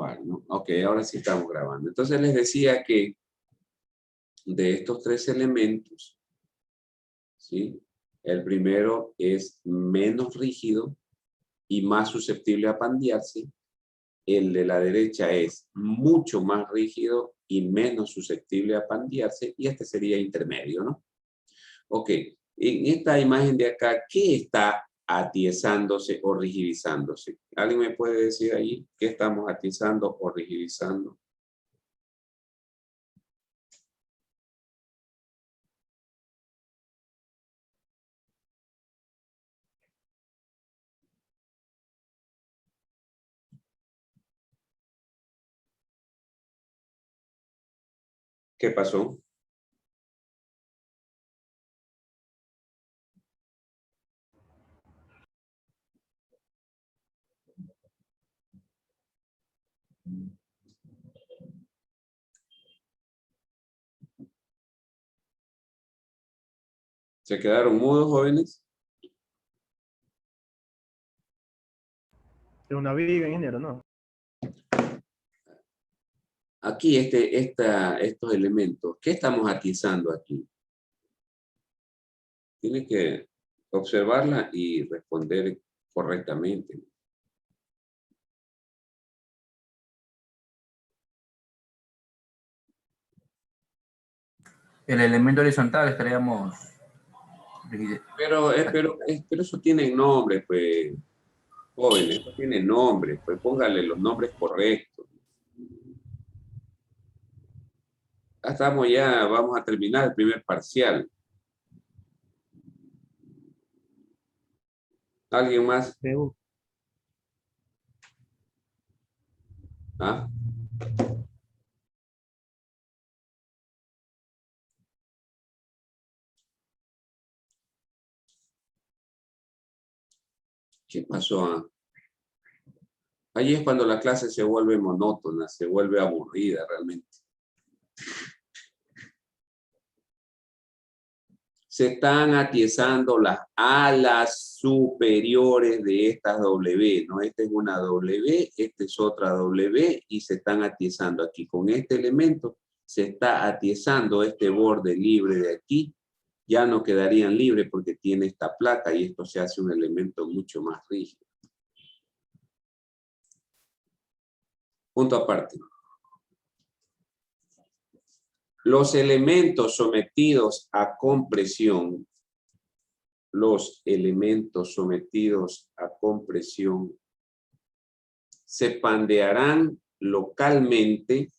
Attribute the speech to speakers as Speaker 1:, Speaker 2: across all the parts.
Speaker 1: grabar, ¿no? Ok, ahora sí estamos grabando. Entonces les decía que de estos tres elementos, ¿sí? El primero es menos rígido y más susceptible a pandearse. El de la derecha es mucho más rígido y menos susceptible a pandearse. Y este sería intermedio, ¿no? Ok, en esta imagen de acá, ¿qué está atiezándose o rigidizándose? ¿Alguien me puede decir ahí qué estamos atiezando o rigidizando? ¿Qué pasó? ¿Se quedaron mudos, jóvenes?
Speaker 2: Es una viga, ingeniero, ¿no?
Speaker 1: Aquí estos elementos, ¿qué estamos atizando aquí? Tiene que observarla y responder correctamente.
Speaker 3: El elemento horizontal estaríamos...
Speaker 1: Pero eso tiene nombre, pues, jóvenes, eso tiene nombre, pues póngale los nombres correctos. Ya estamos ya, vamos a terminar el primer parcial. ¿Alguien más? ¿Ah? ¿Qué pasó? Ahí es cuando la clase se vuelve monótona, se vuelve aburrida realmente. Se están atiezando las alas superiores de estas W, ¿no? Esta es una W, esta es otra W y se están atiezando aquí. Con este elemento se está atiezando este borde libre de aquí. Ya no quedarían libres porque tiene esta placa y esto se hace un elemento mucho más rígido. Punto aparte. Los elementos sometidos a compresión, se pandearán localmente,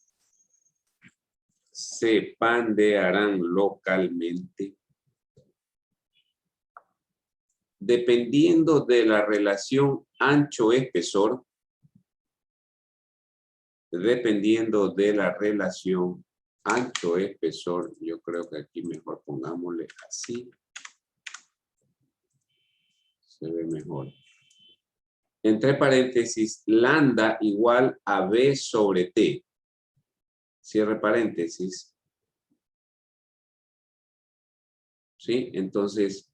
Speaker 1: dependiendo de la relación ancho-espesor, yo creo que aquí mejor pongámosle así. Se ve mejor. Entre paréntesis, lambda igual a B sobre T. Cierre paréntesis. ¿Sí? Entonces,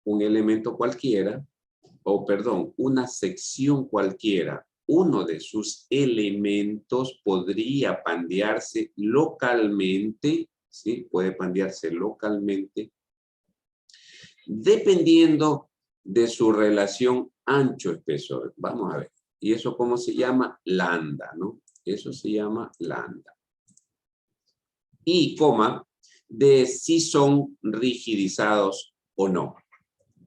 Speaker 1: un elemento cualquiera, una sección cualquiera, uno de sus elementos podría pandearse localmente, ¿sí? Puede pandearse localmente, dependiendo de su relación ancho-espesor. Vamos a ver. ¿Y eso cómo se llama? Lambda, ¿no? Eso se llama lambda. Y, coma, de si son rigidizados o no.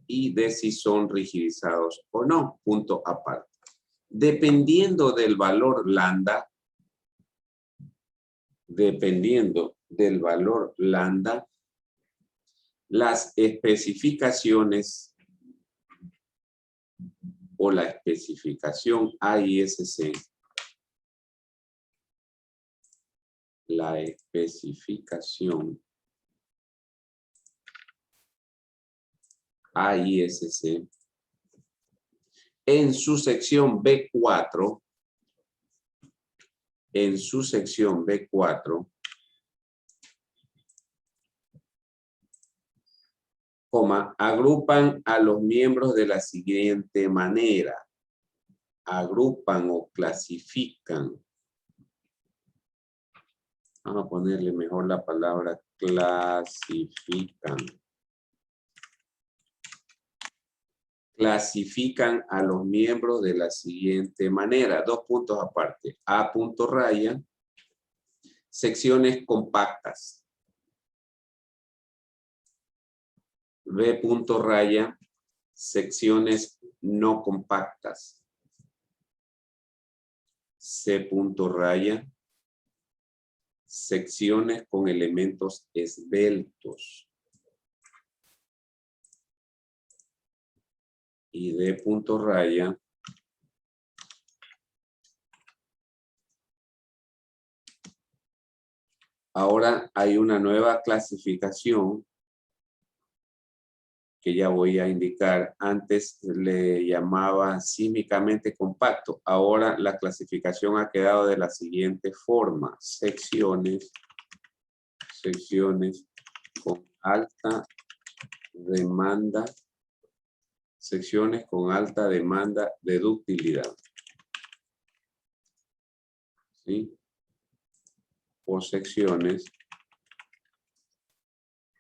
Speaker 1: Y de si son rigidizados o no. Punto aparte. Dependiendo del valor lambda, las especificaciones o la especificación AISC, la especificación AISC en su sección B4, agrupan a los miembros de la siguiente manera. agrupan o clasifican. Vamos a ponerle mejor la palabra clasifican. Clasifican a los miembros de la siguiente manera. 2 puntos aparte. A punto raya. Secciones compactas. B punto raya. Secciones no compactas. C punto raya. Secciones con elementos esbeltos. Y D punto raya. Ahora hay una nueva clasificación que ya voy a indicar. Antes le llamaba sísmicamente compacto. Ahora la clasificación ha quedado de la siguiente forma. Secciones con alta demanda. Secciones con alta demanda de ductilidad. ¿Sí? O secciones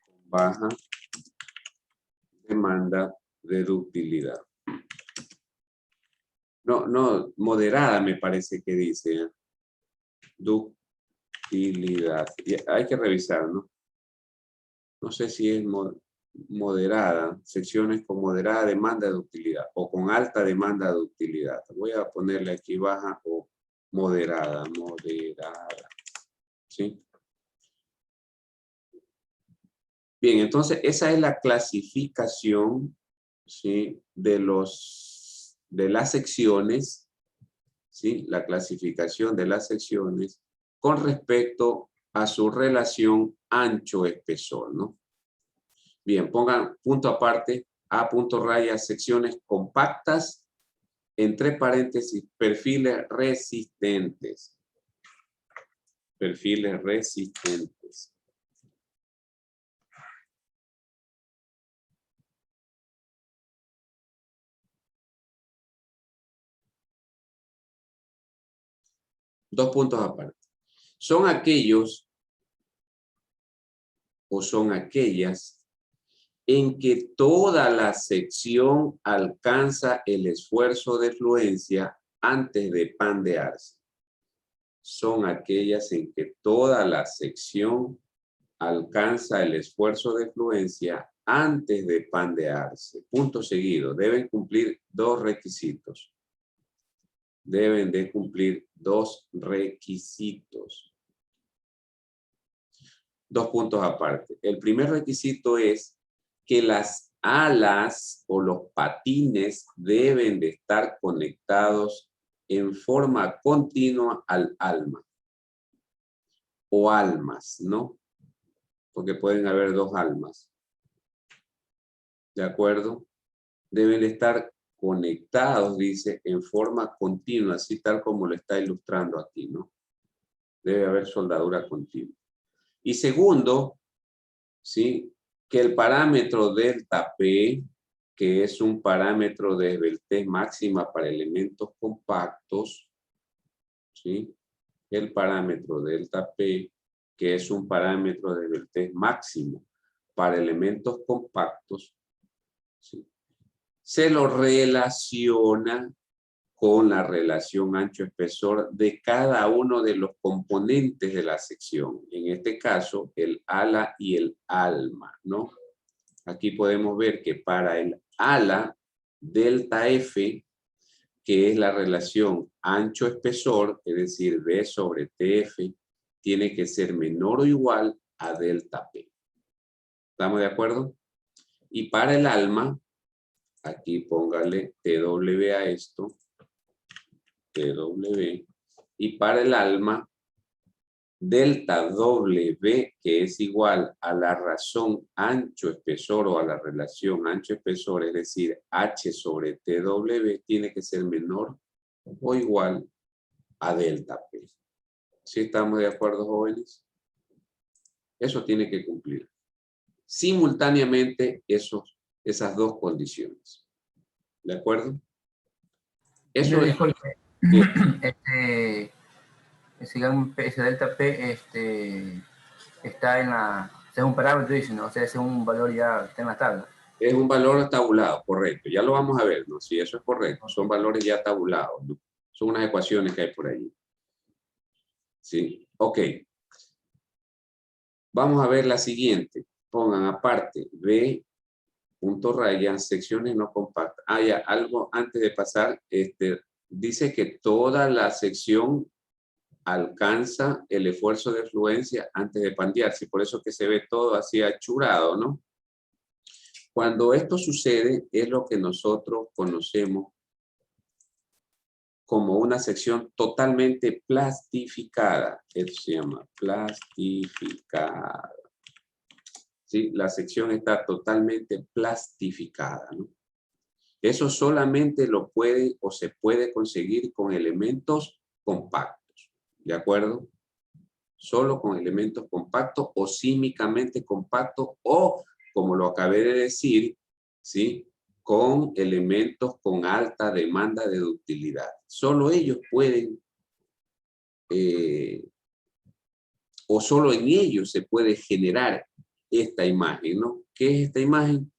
Speaker 1: con baja demanda de ductilidad. No, moderada me parece que dice. Ductilidad. Hay que revisar, ¿no? No sé si es moderada, secciones con moderada demanda de ductilidad o con alta demanda de ductilidad. Voy a ponerle aquí baja o moderada, ¿sí? Bien, entonces esa es la clasificación, ¿sí? de las secciones, ¿sí? La clasificación de las secciones con respecto a su relación ancho-espesor, ¿no? Bien, pongan punto aparte, A punto raya, secciones compactas, entre paréntesis, perfiles resistentes. Perfiles resistentes. Dos puntos aparte. Son aquellos o son aquellas en que toda la sección alcanza el esfuerzo de fluencia antes de pandearse. Son aquellas en que toda la sección alcanza el esfuerzo de fluencia antes de pandearse. Punto seguido. Deben cumplir 2 requisitos. Deben de cumplir 2 requisitos. 2 puntos aparte. El primer requisito es que las alas o los patines deben de estar conectados en forma continua al alma. O almas, ¿no? Porque pueden haber 2 almas. ¿De acuerdo? Deben de estar conectados, dice, en forma continua, así tal como lo está ilustrando aquí, ¿no? Debe haber soldadura continua. Y segundo, ¿sí? Que el parámetro delta P, que es un parámetro de esbeltez máxima para elementos compactos, ¿sí? El parámetro delta P, que es un parámetro de esbeltez máximo para elementos compactos, ¿sí? Se lo relaciona con la relación ancho-espesor de cada uno de los componentes de la sección. En este caso, el ala y el alma, ¿no? Aquí podemos ver que para el ala, delta F, que es la relación ancho-espesor, es decir, B sobre TF, tiene que ser menor o igual a delta P. ¿Estamos de acuerdo? Y para el alma, aquí póngale TW a esto, TW, y para el alma, delta W, que es igual a la razón ancho-espesor o a la relación ancho-espesor, es decir, H sobre TW, tiene que ser menor o igual a delta P. ¿Sí estamos de acuerdo, jóvenes? Eso tiene que cumplir simultáneamente esas 2 condiciones. ¿De acuerdo? Eso es
Speaker 3: Disculpe,
Speaker 1: que
Speaker 3: ese delta P está en la, es un parámetro, dicen, ¿no? O sea, es un valor ya está en la tabla.
Speaker 1: es un valor tabulado, correcto. Ya lo vamos a ver, ¿no? Si eso es correcto. Son valores ya tabulados, ¿no? Son unas ecuaciones que hay por ahí. ¿Sí? Ok. Vamos a ver la siguiente. Pongan aparte, B, punto raya, secciones no compactas. Ah, ya, algo antes de pasar, dice que toda la sección alcanza el esfuerzo de fluencia antes de pandearse. Por eso que se ve todo así achurado, ¿no? Cuando esto sucede, es lo que nosotros conocemos como una sección totalmente plastificada. Eso se llama plastificada. ¿Sí? La sección está totalmente plastificada, ¿no? Eso solamente lo puede o se puede conseguir con elementos compactos, ¿de acuerdo? Solo con elementos compactos o símicamente compactos o, como lo acabé de decir, ¿sí? Con elementos con alta demanda de ductilidad. Solo ellos pueden, o solo en ellos se puede generar esta imagen, ¿no? ¿Qué es esta imagen?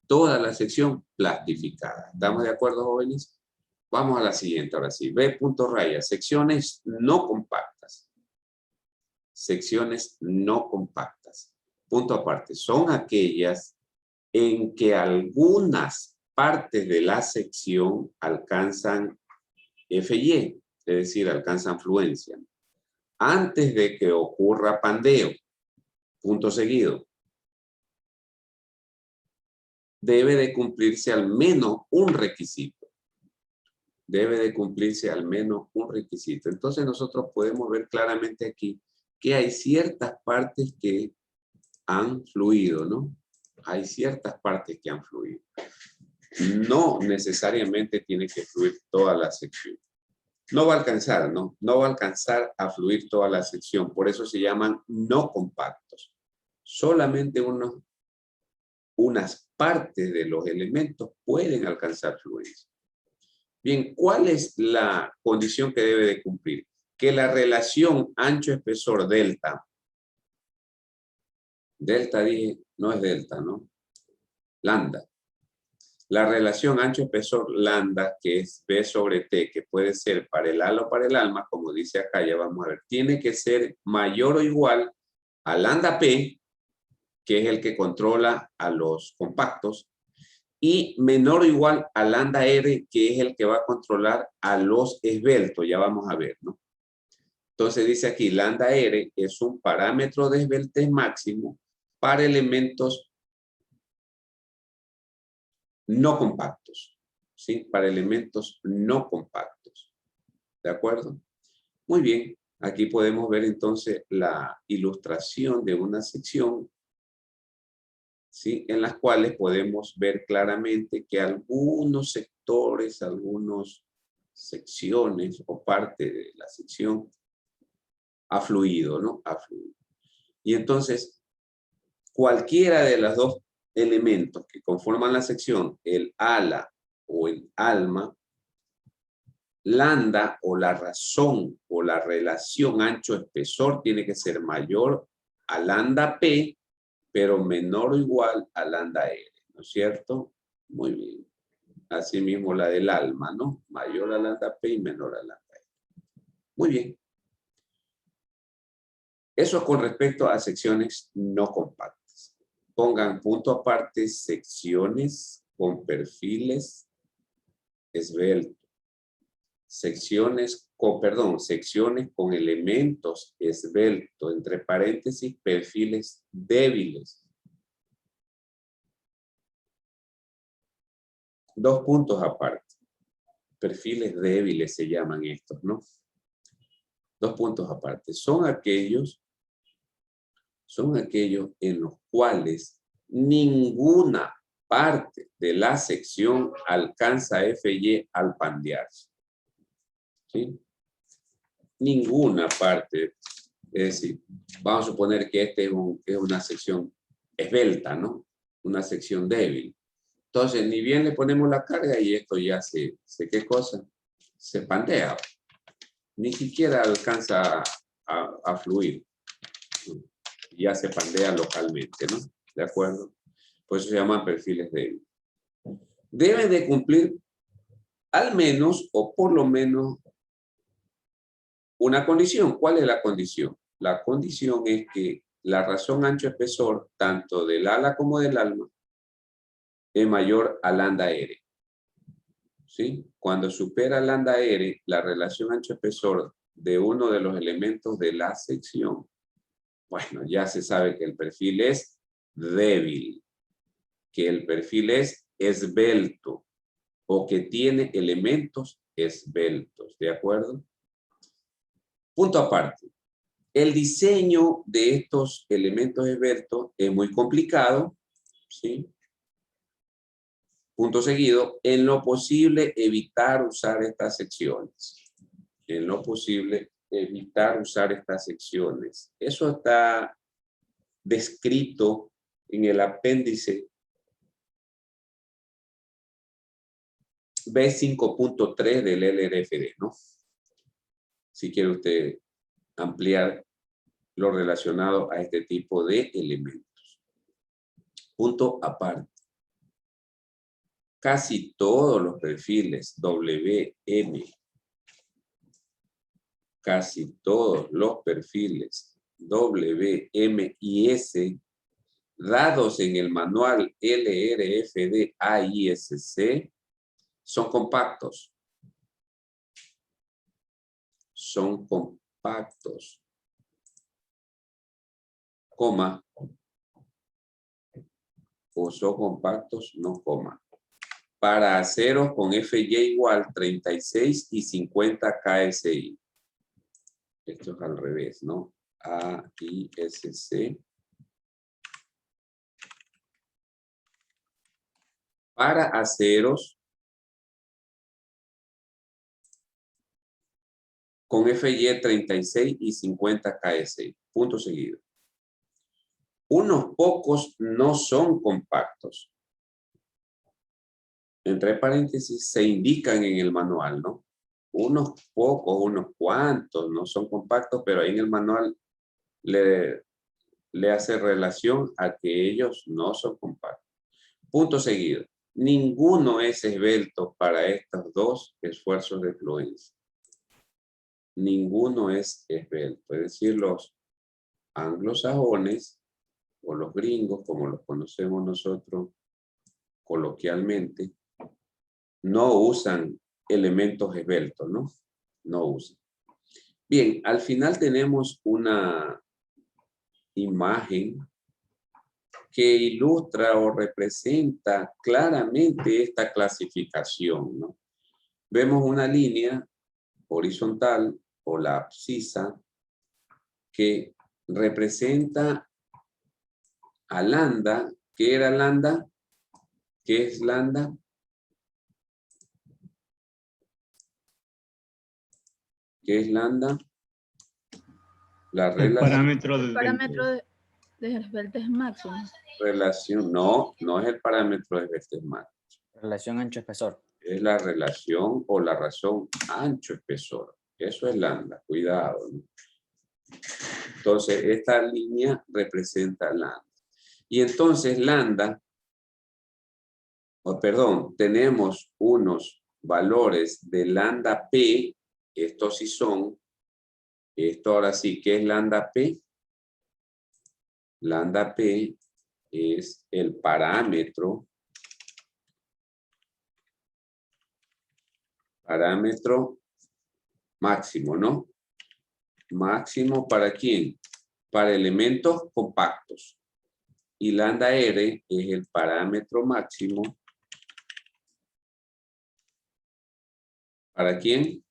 Speaker 1: Toda la sección plastificada. ¿Estamos de acuerdo, jóvenes? Vamos a la siguiente, ahora sí. B punto raya, secciones no compactas. Secciones no compactas. Punto aparte, son aquellas en que algunas partes de la sección alcanzan FY, es decir, alcanzan fluencia, antes de que ocurra pandeo. Punto seguido. Debe de cumplirse al menos un requisito. Debe de cumplirse al menos un requisito. Entonces nosotros podemos ver claramente aquí que hay ciertas partes que han fluido, ¿no? Hay ciertas partes que han fluido. No necesariamente tiene que fluir toda la sección. No va a alcanzar, ¿no? No va a alcanzar a fluir toda la sección. Por eso se llaman no compactos. Solamente unas partes de los elementos pueden alcanzar fluencia. Bien, ¿cuál es la condición que debe de cumplir? Que la relación ancho-espesor delta, delta dije, no es delta, ¿no? Lambda. La relación ancho-espesor lambda, que es B sobre T, que puede ser para el ala o para el alma, como dice acá, ya vamos a ver, tiene que ser mayor o igual a lambda P, que es el que controla a los compactos, y menor o igual a lambda R, que es el que va a controlar a los esbeltos, ya vamos a ver, ¿no? Entonces dice aquí, lambda R es un parámetro de esbeltez máximo para elementos no compactos, ¿sí? Para elementos no compactos, ¿de acuerdo? Muy bien, aquí podemos ver entonces la ilustración de una sección, ¿sí? En las cuales podemos ver claramente que algunos sectores, algunas secciones o parte de la sección ha fluido, ¿no? Ha fluido. Y entonces, cualquiera de los dos elementos que conforman la sección, el ala o el alma, lambda o la razón o la relación ancho-espesor tiene que ser mayor a lambda P, pero menor o igual a lambda R, ¿no es cierto? Muy bien. Asimismo la del alma, ¿no? Mayor a lambda P y menor a lambda R. Muy bien. Eso con respecto a secciones no compactas. Pongan punto aparte secciones con perfiles esbeltos. Secciones con elementos esbeltos, entre paréntesis, perfiles débiles. Dos puntos aparte. Perfiles débiles se llaman estos, ¿no? Dos puntos aparte. Son aquellos en los cuales ninguna parte de la sección alcanza FY al pandearse. ¿Sí? Ninguna parte. Es decir, vamos a suponer que este es una sección esbelta, ¿no? Una sección débil. Entonces, ni bien le ponemos la carga y esto ya ¿qué cosa? se pandea. Ni siquiera alcanza a fluir. Ya se pandea localmente, ¿no? ¿De acuerdo? Por eso se llaman perfiles débiles. Deben de cumplir al menos o por lo menos una condición. ¿Cuál es la condición? La condición es que la razón ancho-espesor, tanto del ala como del alma, es mayor a lambda R. ¿Sí? Cuando supera lambda R, la relación ancho-espesor de uno de los elementos de la sección, bueno, ya se sabe que el perfil es débil, que el perfil es esbelto o que tiene elementos esbeltos, ¿de acuerdo? Punto aparte. El diseño de estos elementos esbeltos es muy complicado, ¿sí? Punto seguido, en lo posible evitar usar estas secciones. En lo posible evitar usar estas secciones. Eso está descrito en el apéndice B5.3 del LRFD, ¿no? Si quiere usted ampliar lo relacionado a este tipo de elementos. Punto aparte. Casi todos los perfiles WM, casi todos los perfiles WM y S dados en el manual LRFD AISC son compactos. Son compactos. Coma. O son compactos, no coma. Para aceros con FY igual 36 y 50 KSI. Esto es al revés, ¿no? AISC. Para aceros con FY 36 y 50 KSI. Punto seguido. Unos pocos no son compactos. Entre paréntesis se indican en el manual, ¿no? Unos pocos, unos cuantos no son compactos, pero ahí en el manual le hace relación a que ellos no son compactos. Punto seguido. Ninguno es esbelto para estos dos esfuerzos de fluencia. Ninguno es esbelto. Es decir, los anglosajones o los gringos, como los conocemos nosotros coloquialmente, no usan elementos esbeltos, ¿no? No usan. Bien, al final tenemos una imagen que ilustra o representa claramente esta clasificación, ¿no? Vemos una línea horizontal o la abscisa que representa a lambda. ¿Qué era lambda? ¿Qué es lambda? ¿Qué es lambda? La
Speaker 2: El
Speaker 1: relación.
Speaker 2: parámetro
Speaker 4: de esbeltez máximo.
Speaker 1: Relación, no es el parámetro de esbeltez máximo.
Speaker 5: Relación ancho-espesor.
Speaker 1: Es la relación o la razón ancho-espesor. Eso es lambda, cuidado, ¿no? Entonces, esta línea representa lambda. Y entonces lambda, tenemos unos valores de lambda P, estos sí son, esto ahora sí, ¿qué es lambda P? Lambda P es el parámetro máximo, ¿no? Máximo ¿para quién? Para elementos compactos. Y lambda R es el parámetro máximo. ¿Para quién?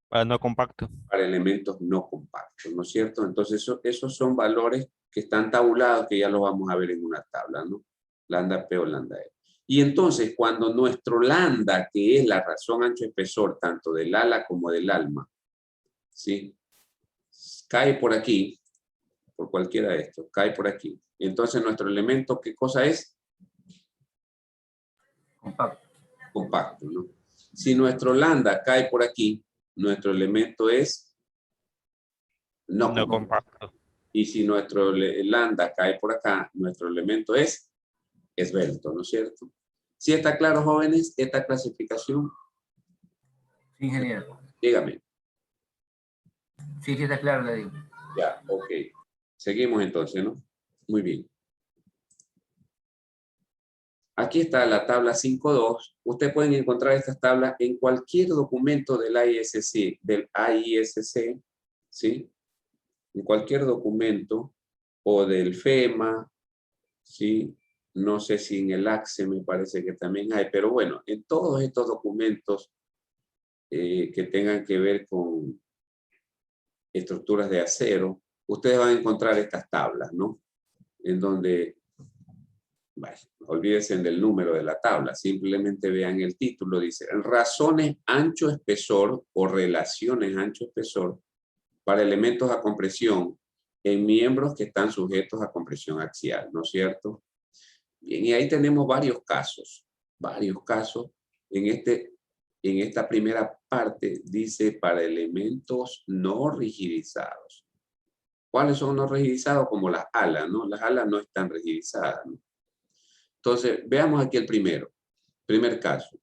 Speaker 6: Para no compacto.
Speaker 1: Para elementos no compactos, ¿no es cierto? Entonces esos son valores que están tabulados, que ya los vamos a ver en una tabla, ¿no? Lambda P o lambda R. Y entonces cuando nuestro lambda, que es la razón ancho-espesor, tanto del ala como del alma, ¿sí? Cae por aquí, por cualquiera de estos, cae por aquí. Entonces nuestro elemento, ¿qué cosa es?
Speaker 3: Compacto.
Speaker 1: Compacto, ¿no? Si nuestro lambda cae por aquí, nuestro elemento es no
Speaker 6: No
Speaker 1: compacto.
Speaker 6: compacto.
Speaker 1: Y si nuestro lambda cae por acá, nuestro elemento es esbelto, ¿no es cierto? ¿Sí está claro, jóvenes, esta clasificación?
Speaker 3: Sí, ingeniero.
Speaker 1: Dígame.
Speaker 3: Sí, sí está claro, le digo.
Speaker 1: Ya, ok. Seguimos entonces, ¿no? Muy bien. Aquí está la tabla 5.2. Ustedes pueden encontrar estas tablas en cualquier documento del AISC, ¿sí? En cualquier documento o del FEMA, ¿sí? No sé si en el ACSE me parece que también hay, pero bueno, en todos estos documentos que tengan que ver con estructuras de acero, ustedes van a encontrar estas tablas, ¿no? En donde, bueno, olvídense del número de la tabla, simplemente vean el título, dice, razones ancho-espesor o relaciones ancho-espesor para elementos a compresión en miembros que están sujetos a compresión axial, ¿no es cierto? Bien, y ahí tenemos varios casos. En esta primera parte dice para elementos no rigidizados. ¿Cuáles son no rigidizados? Como las alas, ¿no? Las alas no están rigidizadas, ¿no? Entonces, veamos aquí el primero. Primer caso.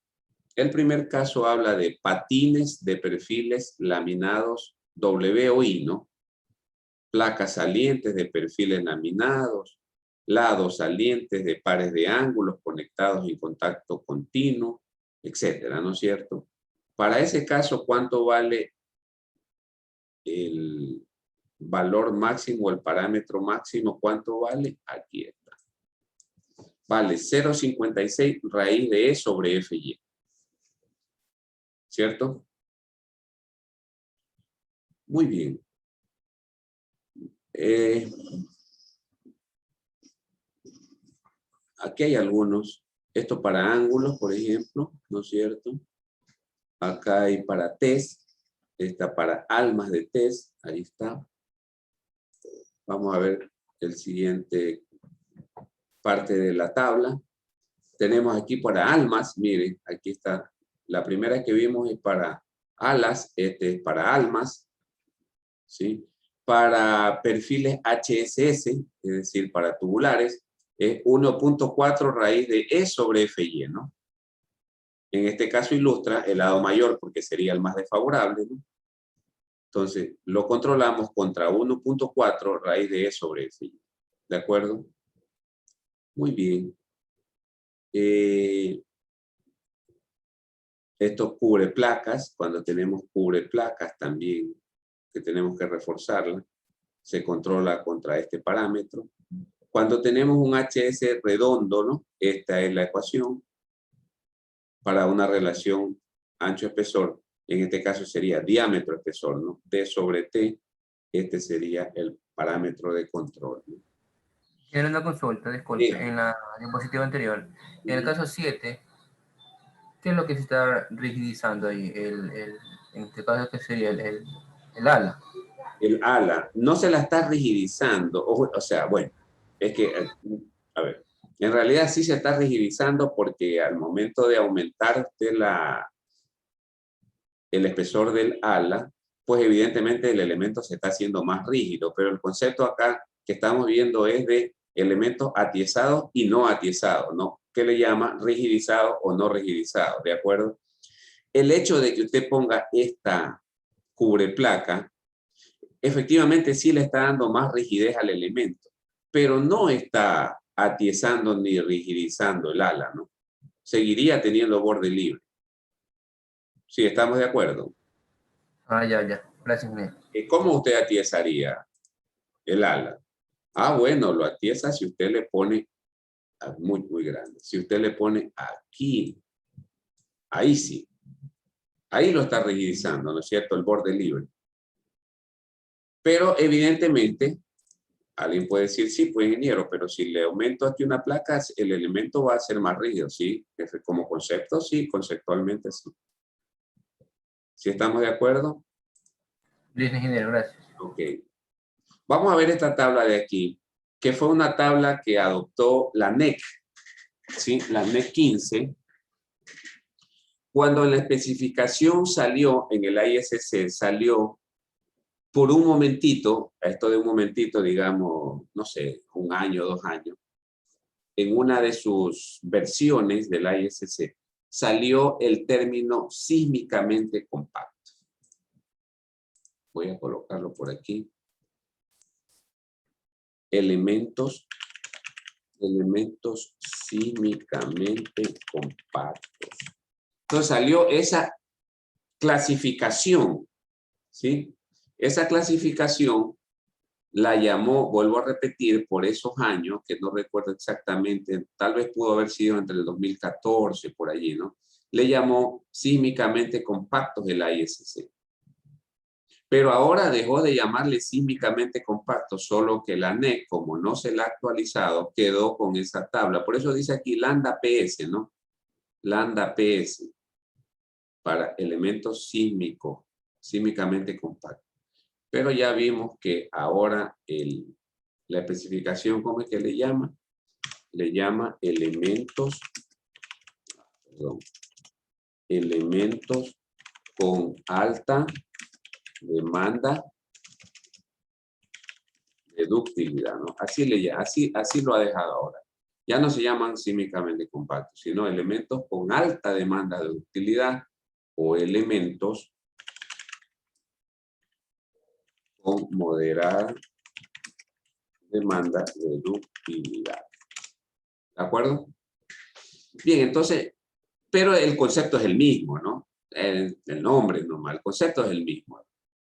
Speaker 1: El primer caso habla de patines de perfiles laminados W o I, ¿no? Placas salientes de perfiles laminados, lados salientes de pares de ángulos conectados en contacto continuo, etcétera, ¿no es cierto? Para ese caso, ¿cuánto vale el valor máximo, el parámetro máximo? ¿Cuánto vale? Aquí está. Vale 0,56 raíz de E sobre FY. ¿Cierto? Muy bien. Aquí hay algunos. Esto para ángulos, por ejemplo, ¿no es cierto? Acá hay para test. Está para almas de test. Ahí está. Vamos a ver el siguiente parte de la tabla. Tenemos aquí para almas. Miren, aquí está. La primera que vimos es para alas. Este es para almas. ¿Sí? Para perfiles HSS, es decir, para tubulares, es 1.4 raíz de E sobre FY, ¿no? En este caso ilustra el lado mayor porque sería el más desfavorable, ¿no? Entonces, lo controlamos contra 1.4 raíz de E sobre FY. ¿De acuerdo? Muy bien. Esto cubre placas. Cuando tenemos cubre placas también, que tenemos que reforzarla, se controla contra este parámetro. Cuando tenemos un HS redondo, ¿no? Esta es la ecuación para una relación ancho-espesor. En este caso sería diámetro-espesor, ¿no? D sobre T. Este sería el parámetro de control, ¿no?
Speaker 3: Tiene una consulta, disculpe, en la diapositiva anterior. En el caso 7, ¿qué es lo que se está rigidizando ahí? En este caso, ¿qué sería el ala?
Speaker 1: El ala no se la está rigidizando, o sea, bueno, es que, a ver, en realidad sí se está rigidizando porque al momento de aumentar el espesor del ala, pues evidentemente el elemento se está haciendo más rígido, pero el concepto acá que estamos viendo es de elementos atiezados y no atiezados, ¿no? ¿Qué le llama rigidizado o no rigidizado? ¿De acuerdo? El hecho de que usted ponga esta cubreplaca, efectivamente sí le está dando más rigidez al elemento, pero no está atiezando ni rigidizando el ala, ¿no? Seguiría teniendo borde libre. Sí, estamos de acuerdo.
Speaker 3: Ah, ya. Gracias, ingeniero.
Speaker 1: ¿Cómo usted atiezaría el ala? Ah, bueno, lo atieza si usted le pone muy, muy grande. Si usted le pone aquí, ahí sí. Ahí lo está rigidizando, ¿no es cierto? El borde libre. Pero evidentemente, alguien puede decir, sí, pues ingeniero, pero si le aumento aquí una placa, el elemento va a ser más rígido, ¿sí? Como concepto, sí, conceptualmente sí. ¿Sí estamos de acuerdo?
Speaker 3: Listo, ingeniero, gracias.
Speaker 1: Ok. Vamos a ver esta tabla de aquí, que fue una tabla que adoptó la NEC, ¿sí? La NEC 15. Cuando en la especificación salió, en el ISC salió por un momentito, esto de un momentito, digamos, no sé, 1 año, 2 años, en una de sus versiones del ISC, salió el término sísmicamente compacto. Voy a colocarlo por aquí. Elementos sísmicamente compactos. Entonces salió esa clasificación, ¿sí? Esa clasificación la llamó, vuelvo a repetir, por esos años, que no recuerdo exactamente, tal vez pudo haber sido entre el 2014, por allí, ¿no? Le llamó sísmicamente compactos el ISC. Pero ahora dejó de llamarle sísmicamente compacto, solo que la ANEC, como no se la ha actualizado, quedó con esa tabla. Por eso dice aquí lambda PS, ¿no? Lambda PS, para elementos sísmicos, sísmicamente compactos. Pero ya vimos que ahora la especificación, ¿cómo es que le llama? Le llama elementos con alta demanda de ductilidad, ¿no? Así lo ha dejado ahora. Ya no se llaman sísmicamente compactos, sino elementos con alta demanda de ductilidad o elementos con moderada demanda de ductilidad. ¿De acuerdo? Bien, entonces, pero el concepto es el mismo, ¿no? El nombre normal, el concepto es el mismo.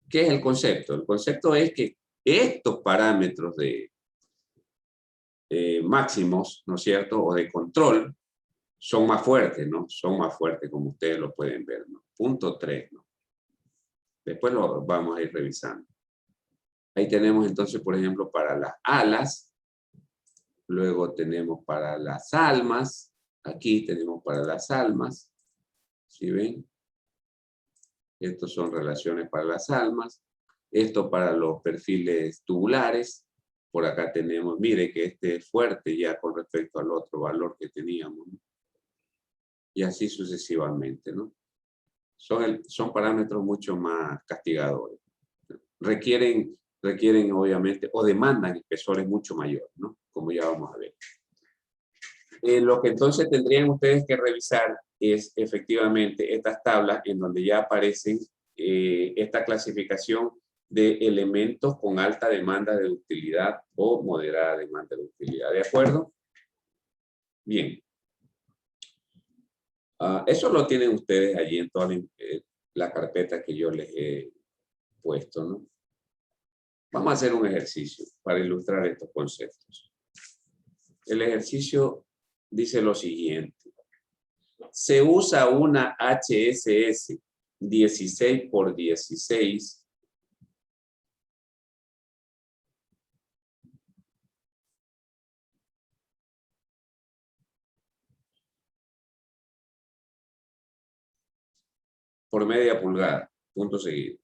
Speaker 1: ¿Qué es el concepto? El concepto es que estos parámetros de máximos, ¿no es cierto? O de control, son más fuertes, ¿no? Son más fuertes, como ustedes lo pueden ver, ¿no? Punto 3, ¿no? Después lo vamos a ir revisando. Ahí tenemos entonces, por ejemplo, para las alas. Luego tenemos para las almas. Aquí tenemos para las almas. ¿Sí ven? Estos son relaciones para las almas. Esto para los perfiles tubulares. Por acá tenemos, mire que este es fuerte ya con respecto al otro valor que teníamos, ¿no? Y así sucesivamente, ¿no? Son parámetros mucho más castigadores. Requieren obviamente, o demandan espesores mucho mayores, ¿no? Como ya vamos a ver. Lo que entonces tendrían ustedes que revisar es efectivamente estas tablas en donde ya aparecen esta clasificación de elementos con alta demanda de ductilidad o moderada demanda de ductilidad. ¿De acuerdo? Bien. Eso lo tienen ustedes allí en toda la carpeta que yo les he puesto, ¿no? Vamos a hacer un ejercicio para ilustrar estos conceptos. El ejercicio dice lo siguiente. Se usa una HSS 16 por 16 por media pulgada, punto seguido.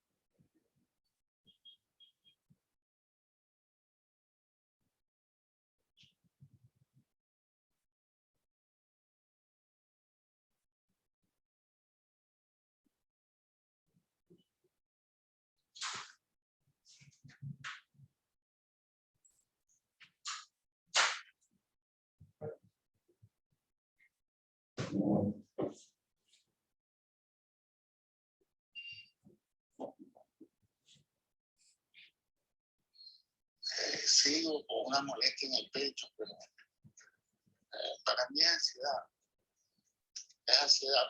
Speaker 2: Sigo con una molestia en el pecho, pero para mí es ansiedad. Es ansiedad.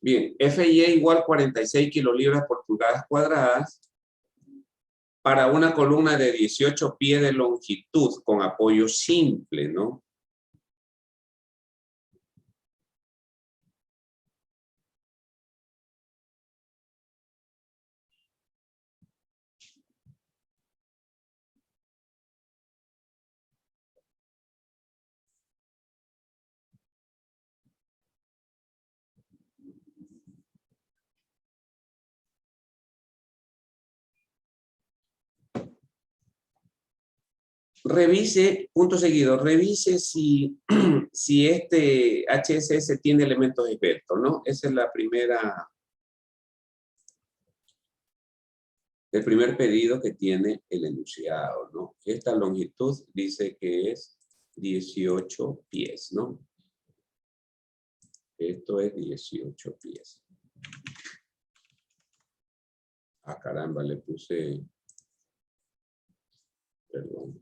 Speaker 1: Bien, FIE igual 46 kilolibras por pulgadas cuadradas para una columna de 18 pies de longitud con apoyo simple, ¿no? Revise, punto seguido, revise si, si este HSS tiene elementos esbeltos, ¿no? Esa es la primera, el primer pedido que tiene el enunciado, ¿no? Esta longitud dice que es 18 pies, ¿no? Esto es 18 pies. Ah, caramba, le puse, perdón.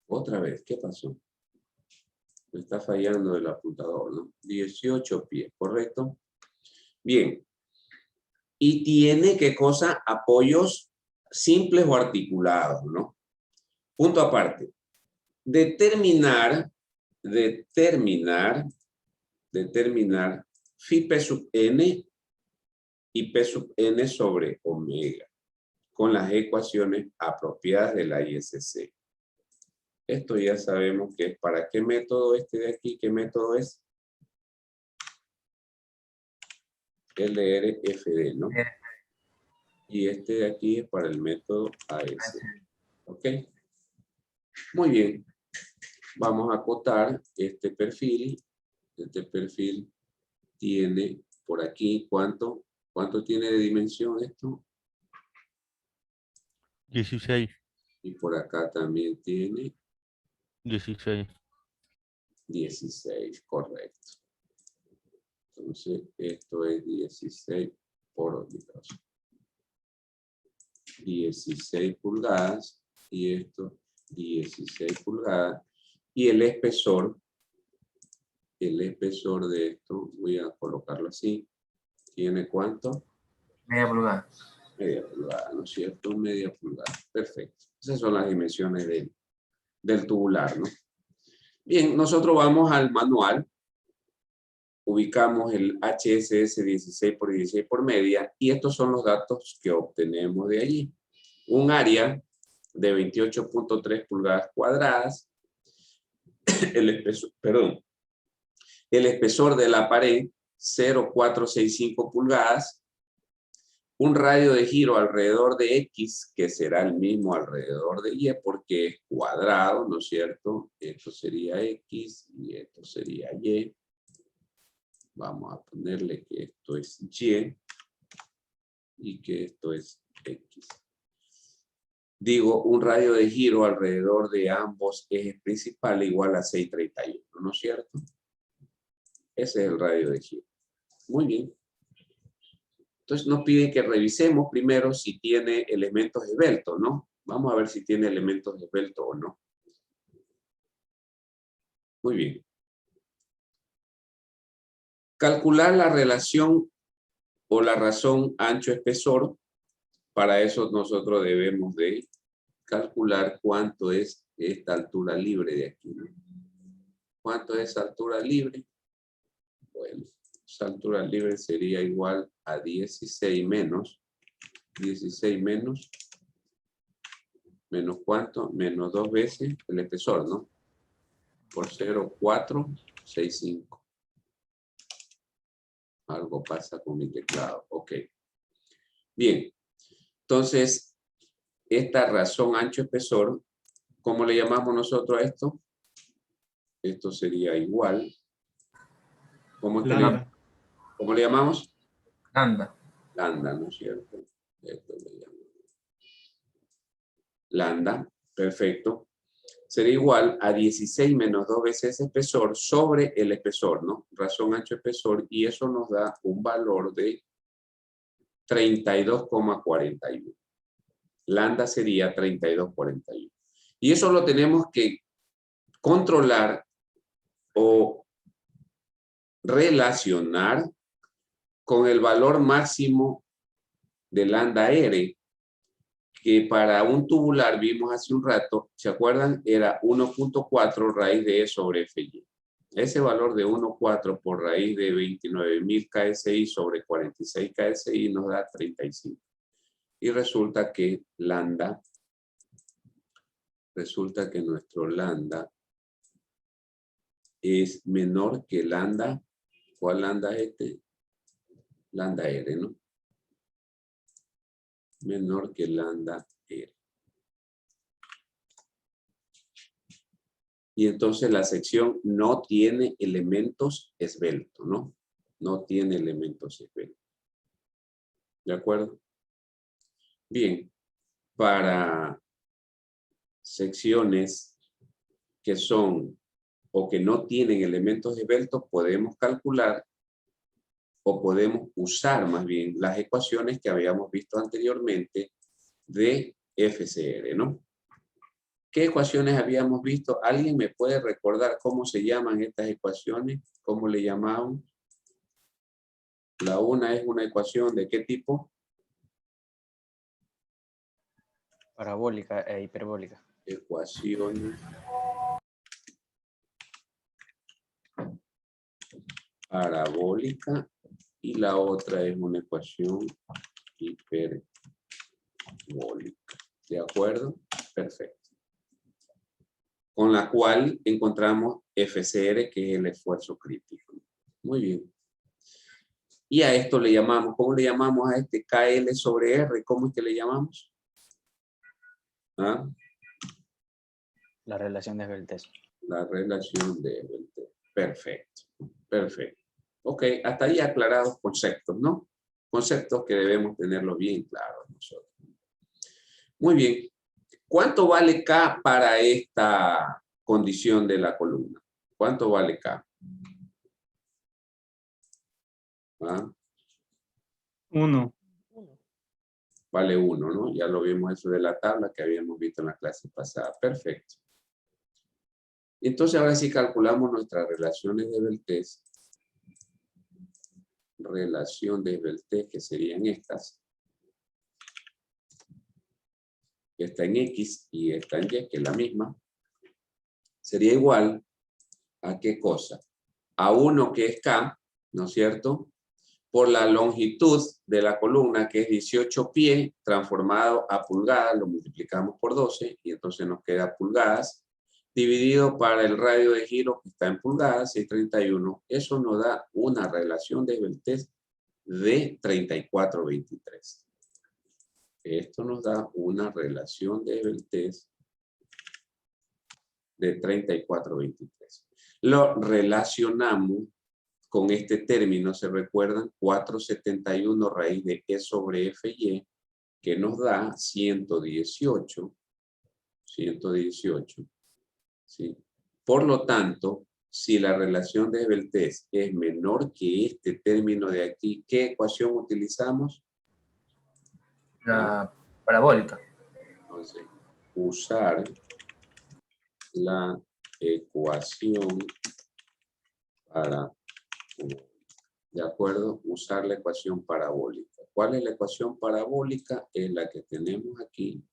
Speaker 1: Otra vez, ¿qué pasó? Me está fallando el apuntador, ¿no? 18 pies, ¿correcto? Bien. Y tiene, ¿qué cosa? Apoyos simples o articulados, ¿no? Punto aparte. Determinar phi p sub n y p sub n sobre omega con las ecuaciones apropiadas de la ISC. Esto ya sabemos que es para qué método este de aquí, qué método es. LRFD, ¿no? Y este de aquí es para el método AS. ¿Ok? Muy bien. Vamos a acotar este perfil. Este perfil tiene por aquí, ¿cuánto tiene de dimensión esto?
Speaker 6: 16.
Speaker 1: Y por acá también tiene
Speaker 6: 16.
Speaker 1: 16, correcto. Entonces, esto es 16 por 16 pulgadas y esto 16 pulgadas. Y el espesor de esto, voy a colocarlo así, ¿tiene cuánto?
Speaker 3: Media pulgada.
Speaker 1: Media pulgada, ¿no es cierto? Media pulgada, perfecto. Esas son las dimensiones del tubular, ¿no? Bien, nosotros vamos al manual, ubicamos el HSS 16 por 16 por media y estos son los datos que obtenemos de allí. Un área de 28.3 pulgadas cuadradas, el espesor de la pared 0,465 pulgadas, un radio de giro alrededor de X, que será el mismo alrededor de Y, porque es cuadrado, ¿no es cierto? Esto sería X y esto sería Y. Vamos a ponerle que esto es Y y que esto es X. Digo, un radio de giro alrededor de ambos ejes principales igual a 631, ¿no es cierto? Ese es el radio de giro. Muy bien. Entonces nos piden que revisemos primero si tiene elementos esbeltos, ¿no? Vamos a ver si tiene elementos esbeltos o no. Muy bien. Calcular la relación o la razón ancho-espesor. Para eso nosotros debemos de calcular cuánto es esta altura libre de aquí, ¿no? ¿Cuánto es esa altura libre? Bueno, esa altura libre sería igual a 16 menos. 16 menos. ¿Menos cuánto? Menos 2 veces el espesor, ¿no? Por 0,465. Algo pasa con mi teclado. Ok. Bien. Entonces, esta razón ancho-espesor, ¿cómo le llamamos nosotros a esto? Esto sería igual. ¿Cómo le llamamos?
Speaker 3: Lambda.
Speaker 1: Lambda, ¿no es cierto? Esto le llamamos lambda, perfecto. Sería igual a 16 menos 2 veces espesor sobre el espesor, ¿no? Razón ancho-espesor, y eso nos da un valor de 32,41. Lambda sería 32,41. Y eso lo tenemos que controlar o relacionar con el valor máximo de lambda R, que para un tubular vimos hace un rato, ¿se acuerdan? Era 1.4 raíz de E sobre FY. Ese valor de 1.4 por raíz de 29.000 KSI sobre 46 KSI nos da 35. Y resulta que nuestro lambda es menor que lambda. ¿Cuál lambda es este? Lambda R, ¿no? Menor que lambda R. Y entonces la sección no tiene elementos esbeltos, ¿no? No tiene elementos esbeltos. ¿De acuerdo? Bien, para secciones que son o que no tienen elementos esbeltos, podemos calcular o podemos usar más bien las ecuaciones que habíamos visto anteriormente de FCR, ¿no? ¿Qué ecuaciones habíamos visto? ¿Alguien me puede recordar cómo se llaman estas ecuaciones? ¿Cómo le llamamos? La una es una ecuación ¿de qué tipo?
Speaker 5: Parabólica e hiperbólica.
Speaker 1: Ecuaciones parabólica y la otra es una ecuación hiperbólica. ¿De acuerdo? Perfecto. Con la cual encontramos FCR, que es el esfuerzo crítico. Muy bien. Y a esto le llamamos, ¿cómo le llamamos a este KL sobre R? ¿Cómo es que le llamamos? ¿Ah?
Speaker 5: La relación de esbeltez.
Speaker 1: La relación de esbeltez. Perfecto, perfecto. Ok, hasta ahí aclarados conceptos, ¿no? Conceptos que debemos tenerlos bien claros nosotros. Muy bien. ¿Cuánto vale K para esta condición de la columna? ¿Cuánto vale K? ¿Ah?
Speaker 7: 1.
Speaker 1: Vale 1, ¿no? Ya lo vimos eso de la tabla que habíamos visto en la clase pasada. Perfecto. Entonces ahora sí calculamos nuestras relaciones de esbeltez. Relación de esbeltez que serían estas. Esta en X y esta en Y, que es la misma. Sería igual a ¿qué cosa? A 1 que es K, ¿no es cierto? Por la longitud de la columna, que es 18 pies, transformado a pulgadas, lo multiplicamos por 12, y entonces nos queda pulgadas, dividido para el radio de giro, que está en pulgadas, 631. Eso nos da una relación de esbeltez de 34,23. Esto nos da una relación de esbeltez de 34,23. Lo relacionamos con este término, ¿se recuerdan? 471 raíz de E sobre FY, que nos da 118. 118. ¿Sí? Por lo tanto, si la relación de esbeltez es menor que este término de aquí, ¿qué ecuación utilizamos?
Speaker 3: La parabólica.
Speaker 1: Entonces, usar la ecuación para... ¿De acuerdo? Usar la ecuación parabólica. ¿Cuál es la ecuación parabólica? Es la que tenemos aquí.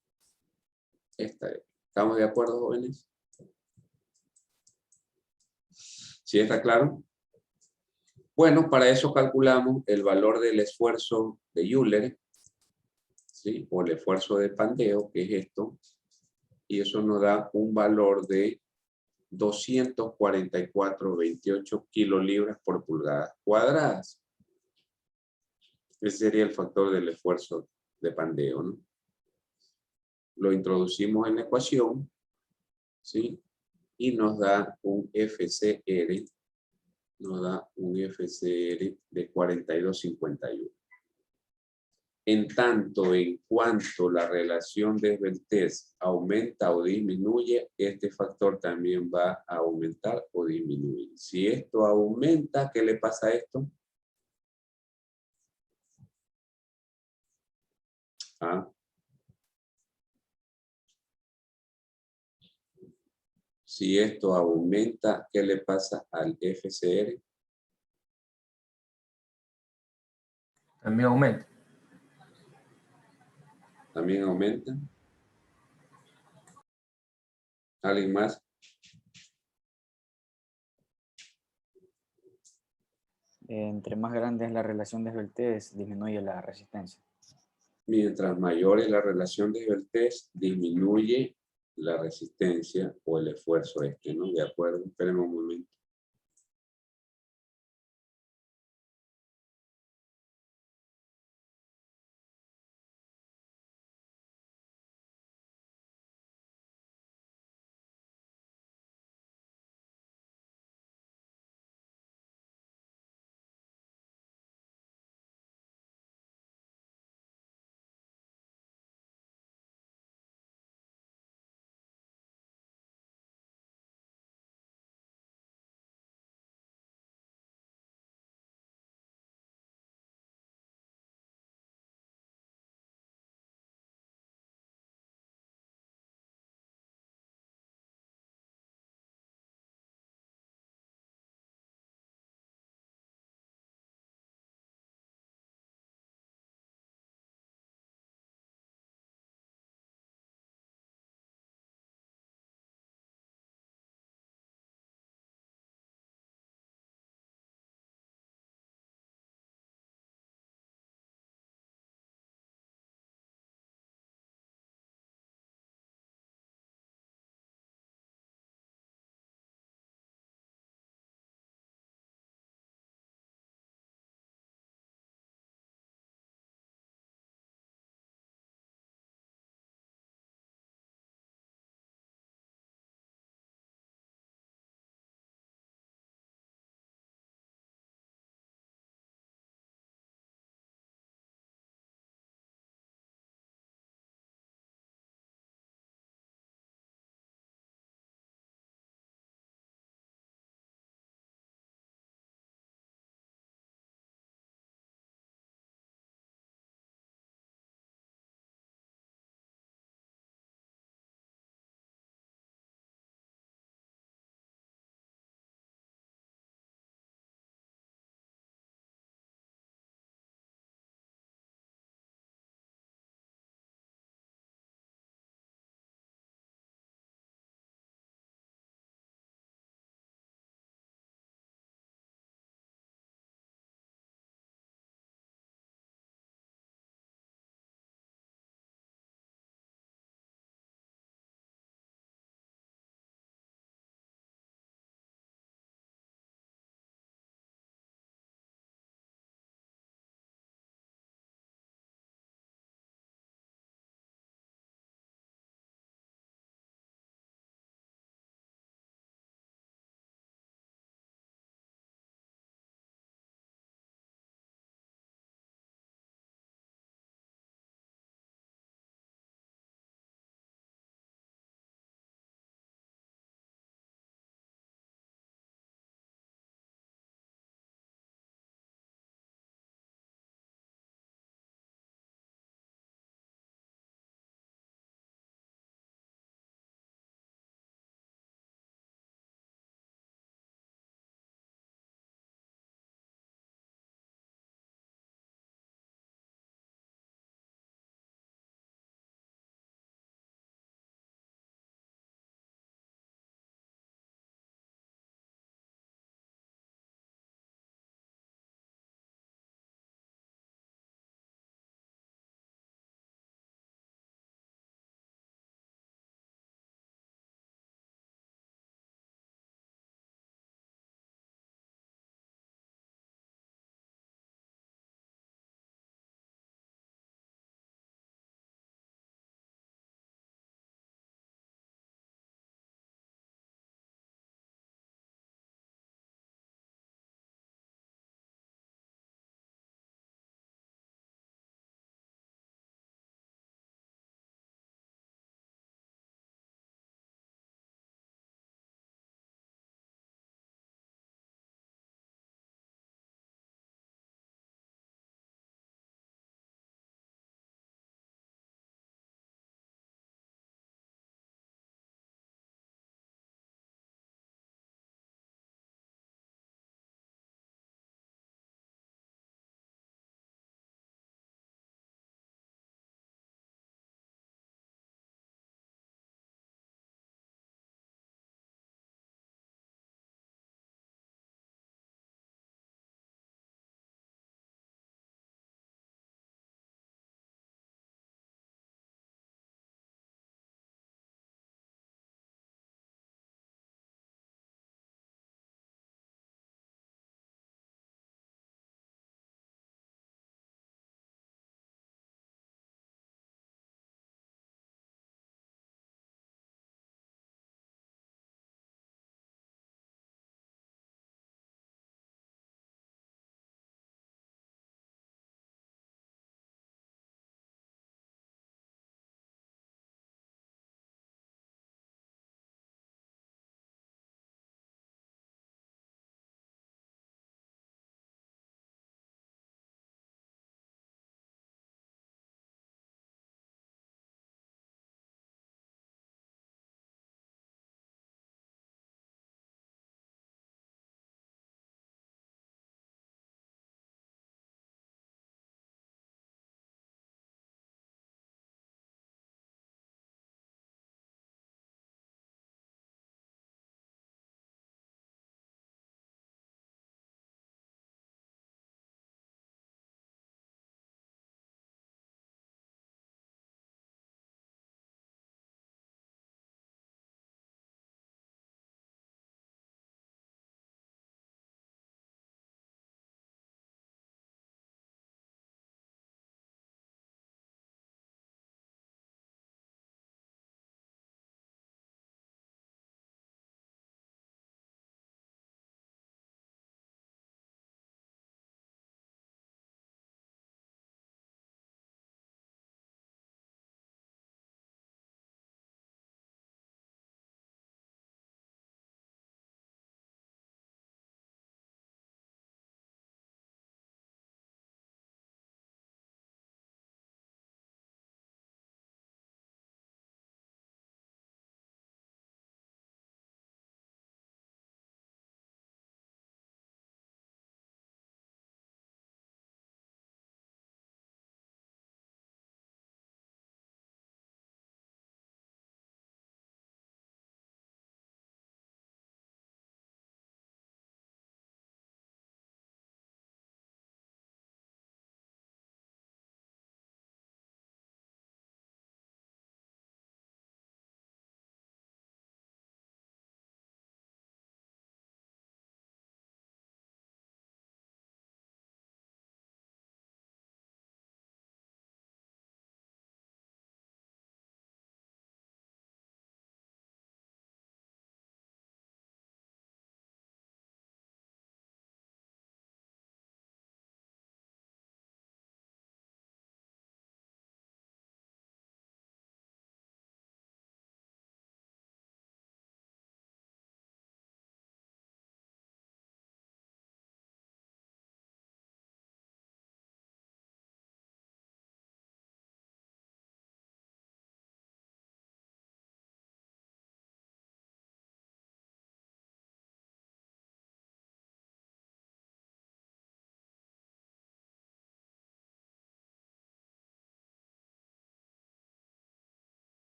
Speaker 1: Esta es. ¿Estamos de acuerdo, jóvenes? ¿Sí está claro? Bueno, para eso calculamos el valor del esfuerzo de Euler, ¿sí? O el esfuerzo de pandeo, que es esto. Y eso nos da un valor de 244,28 kilolibras por pulgadas cuadradas. Ese sería el factor del esfuerzo de pandeo, ¿no? Lo introducimos en la ecuación, ¿sí? Y nos da un FCR, de 42,51. En tanto, en cuanto la relación de esbeltez aumenta o disminuye, este factor también va a aumentar o disminuir. Si esto aumenta, ¿qué le pasa a esto? ¿Ah? Si esto aumenta, ¿qué le pasa al FCR?
Speaker 3: También aumenta.
Speaker 1: ¿También aumenta? ¿Alguien más?
Speaker 5: Entre más grande es la relación de esbeltez, disminuye la resistencia.
Speaker 1: Mientras mayor es la relación de esbeltez, disminuye la resistencia o el esfuerzo este, ¿no? De acuerdo, esperen un momento.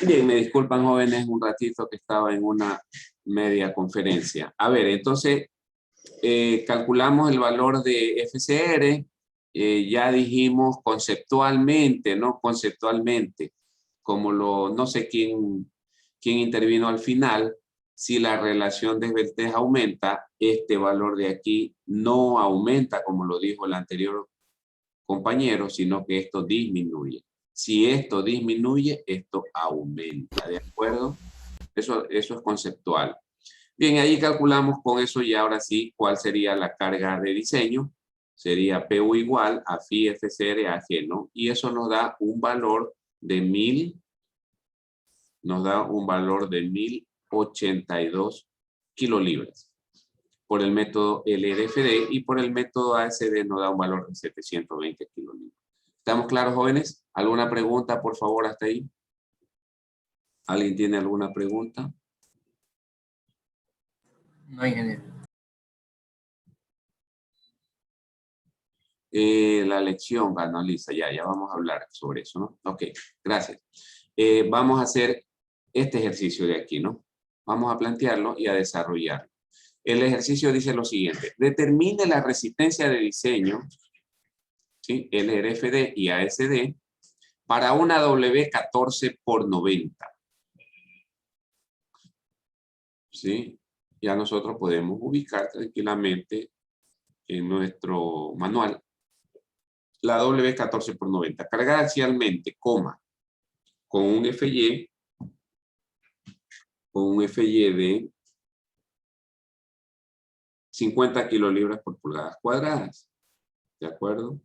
Speaker 1: Bien, me disculpan jóvenes, un ratito que estaba en una media conferencia. A ver, entonces calculamos el valor de FCR, ya dijimos conceptualmente, ¿no? Conceptualmente, como no sé quién intervino al final, si la relación de esbeltez aumenta, este valor de aquí no aumenta, como lo dijo el anterior compañero, sino que esto disminuye. Si esto disminuye, esto aumenta, ¿de acuerdo? Eso es conceptual. Bien, ahí calculamos con eso y ahora sí, ¿cuál sería la carga de diseño? Sería PU igual a phi FCR AG, ¿no? Y eso nos da un valor de 1082 kilolibras por el método LRFD y por el método ASD nos da un valor de 720 kilolibras. ¿Estamos claros, jóvenes? ¿Alguna pregunta, por favor, hasta ahí? ¿Alguien tiene alguna pregunta?
Speaker 3: No, ingeniero.
Speaker 1: La lección, analiza, ya vamos a hablar sobre eso, ¿no? Ok, gracias. Vamos a hacer este ejercicio de aquí, ¿no? Vamos a plantearlo y a desarrollarlo. El ejercicio dice lo siguiente. Determine la resistencia de diseño, ¿sí? LRFD y ASD para una W14 por 90. ¿Sí? Ya nosotros podemos ubicar tranquilamente en nuestro manual la W14 por 90. Cargada axialmente, coma, con un FY de 50 kilolibras por pulgadas cuadradas. ¿De acuerdo?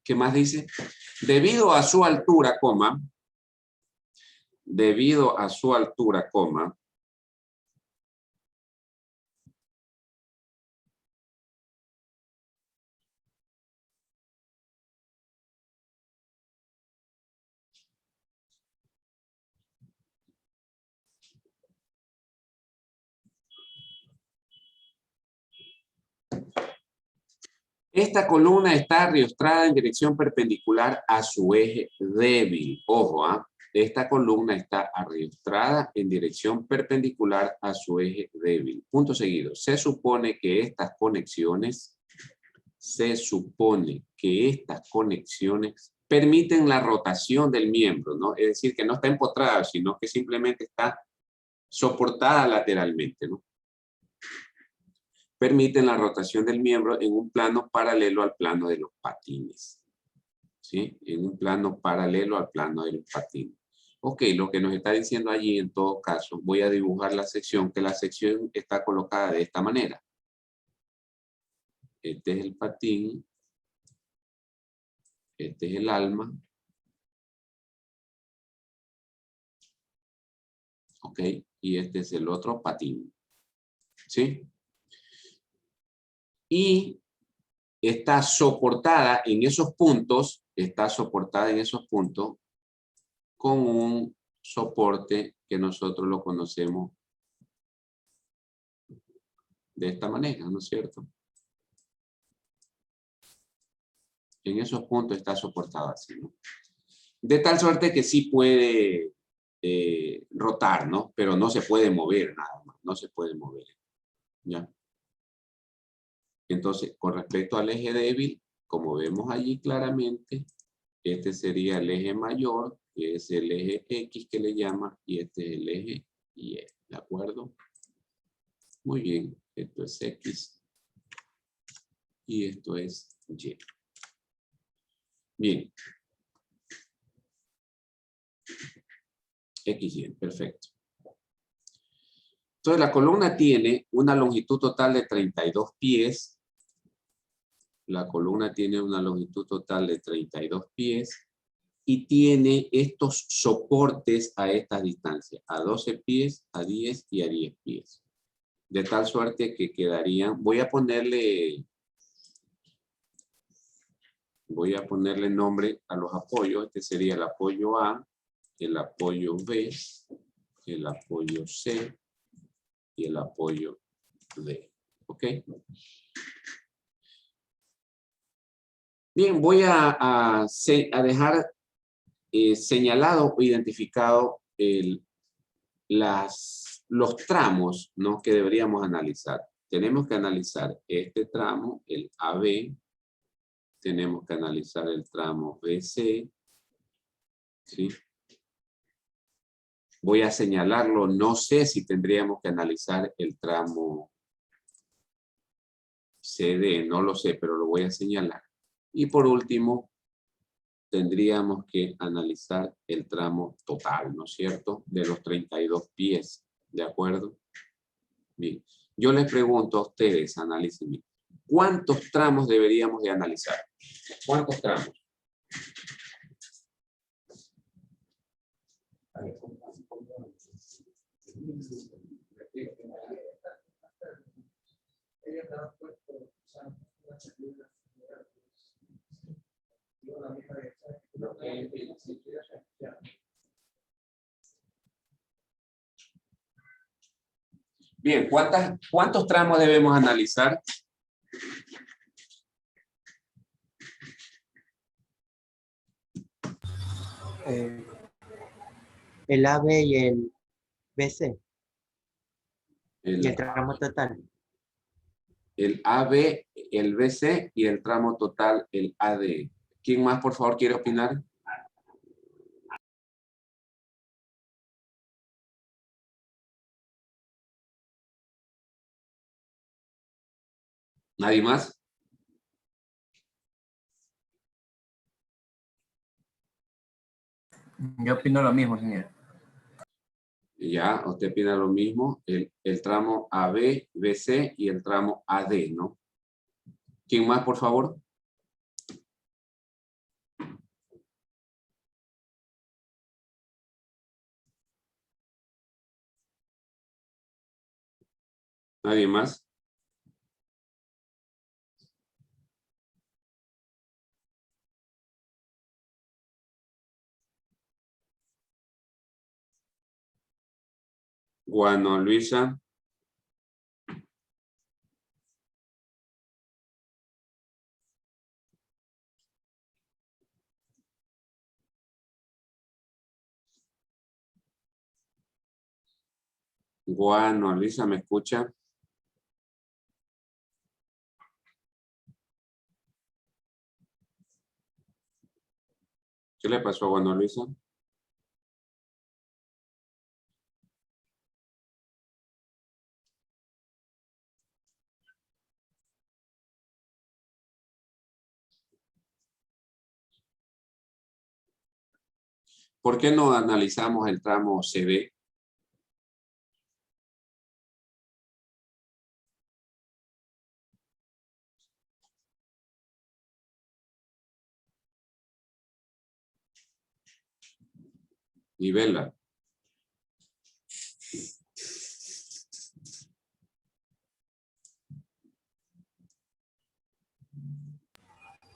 Speaker 1: ¿Qué más dice? Debido a su altura, coma, esta columna está arrastrada en dirección perpendicular a su eje débil. Ojo, esta columna está arrastrada en dirección perpendicular a su eje débil. Punto seguido. Se supone que estas conexiones permiten la rotación del miembro, ¿no? Es decir, que no está empotrada, sino que simplemente está soportada lateralmente, ¿no? Permiten la rotación del miembro en un plano paralelo al plano de los patines. ¿Sí? En un plano paralelo al plano de los patines. Ok, lo que nos está diciendo allí, en todo caso, voy a dibujar la sección, que la sección está colocada de esta manera. Este es el patín. Este es el alma. Ok, y este es el otro patín. ¿Sí? Y está soportada en esos puntos, con un soporte que nosotros lo conocemos de esta manera, ¿no es cierto? En esos puntos está soportada así, ¿no? De tal suerte que sí puede rotar, ¿no? Pero no se puede mover nada más, no se puede mover. ¿Ya? Entonces, con respecto al eje débil, como vemos allí claramente, este sería el eje mayor, que es el eje X que le llama, y este es el eje Y, ¿de acuerdo? Muy bien, esto es X y esto es Y. Bien. X, Y, perfecto. Entonces la columna tiene una longitud total de 32 pies. La columna tiene una longitud total de 32 pies. Y tiene estos soportes a estas distancias. A 12 pies, a 10 y a 10 pies. De tal suerte que quedarían... Voy a ponerle nombre a los apoyos. Este sería el apoyo A. el apoyo B, el apoyo C y el apoyo D. ¿Ok? Bien, voy a dejar señalado o identificado los tramos, ¿no?, que deberíamos analizar. Tenemos que analizar este tramo, el AB. Tenemos que analizar el tramo BC. ¿Sí? Voy a señalarlo. No sé si tendríamos que analizar el tramo CD. No lo sé, pero lo voy a señalar. Y por último, tendríamos que analizar el tramo total, ¿no es cierto? De los 32 pies. ¿De acuerdo? Bien. Yo les pregunto a ustedes, analícenme. ¿Cuántos tramos deberíamos de analizar? ¿Cuántos tramos? Bien, ¿cuántos tramos debemos analizar?
Speaker 8: El AB y el BC y el
Speaker 1: El,
Speaker 8: tramo total.
Speaker 1: el AB, el BC y el tramo total, el AD. ¿Quién más, por favor, quiere opinar? ¿Nadie más?
Speaker 3: Yo opino lo mismo, señor.
Speaker 1: Ya, usted opina lo mismo. El tramo AB, BC y el tramo AD, ¿no? ¿Quién más, por favor? ¿Nadie más? Bueno, Luisa. Bueno, Luisa, ¿me escucha? ¿Qué le pasó a Juan Luisa? ¿Por qué no analizamos el tramo CB? Y vela.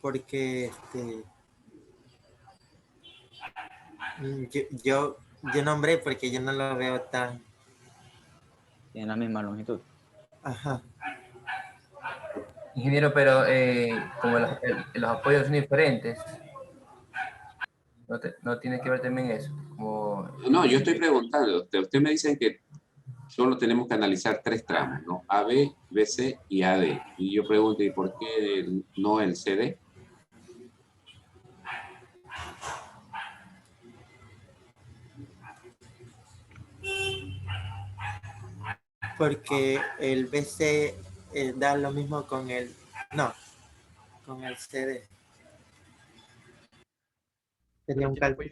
Speaker 8: Porque yo nombré porque yo no lo veo tan.
Speaker 5: Tienen la misma longitud.
Speaker 8: Ajá.
Speaker 3: Ingeniero, pero como los apoyos son diferentes, no tiene que ver también eso. Como,
Speaker 1: No, yo estoy preguntando. Usted me dice que solo tenemos que analizar 3 tramos, ¿no? AB, BC y AD. Y yo pregunto, ¿y por qué no el CD?
Speaker 8: Porque el BC da lo mismo con el. No, con el CD. Sería un cálculo.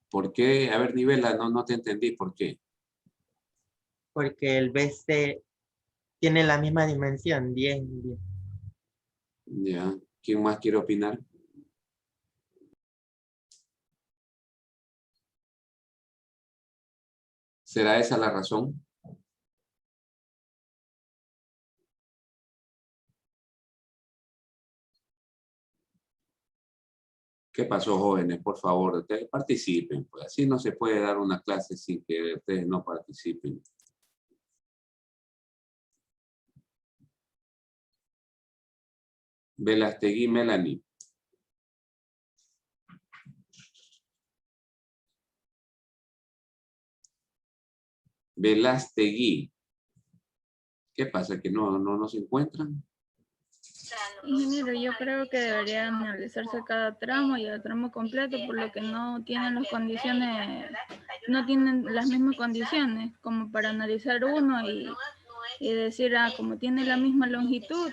Speaker 1: ¿Por qué? A ver, nivela, no te entendí. ¿Por qué?
Speaker 8: Porque el BC tiene la misma dimensión, 10.
Speaker 1: Ya. ¿Quién más quiere opinar? ¿Será esa la razón? Ok. ¿Qué pasó, jóvenes? Por favor, ustedes participen. Pues así no se puede dar una clase sin que ustedes no participen. Velastegui Melanie. Velastegui. ¿Qué pasa? ¿Que no se encuentran?
Speaker 4: Ingeniero, yo creo que debería analizarse cada tramo y el tramo completo, por lo que no tienen las condiciones, no tienen las mismas condiciones como para analizar uno y decir, como tiene la misma longitud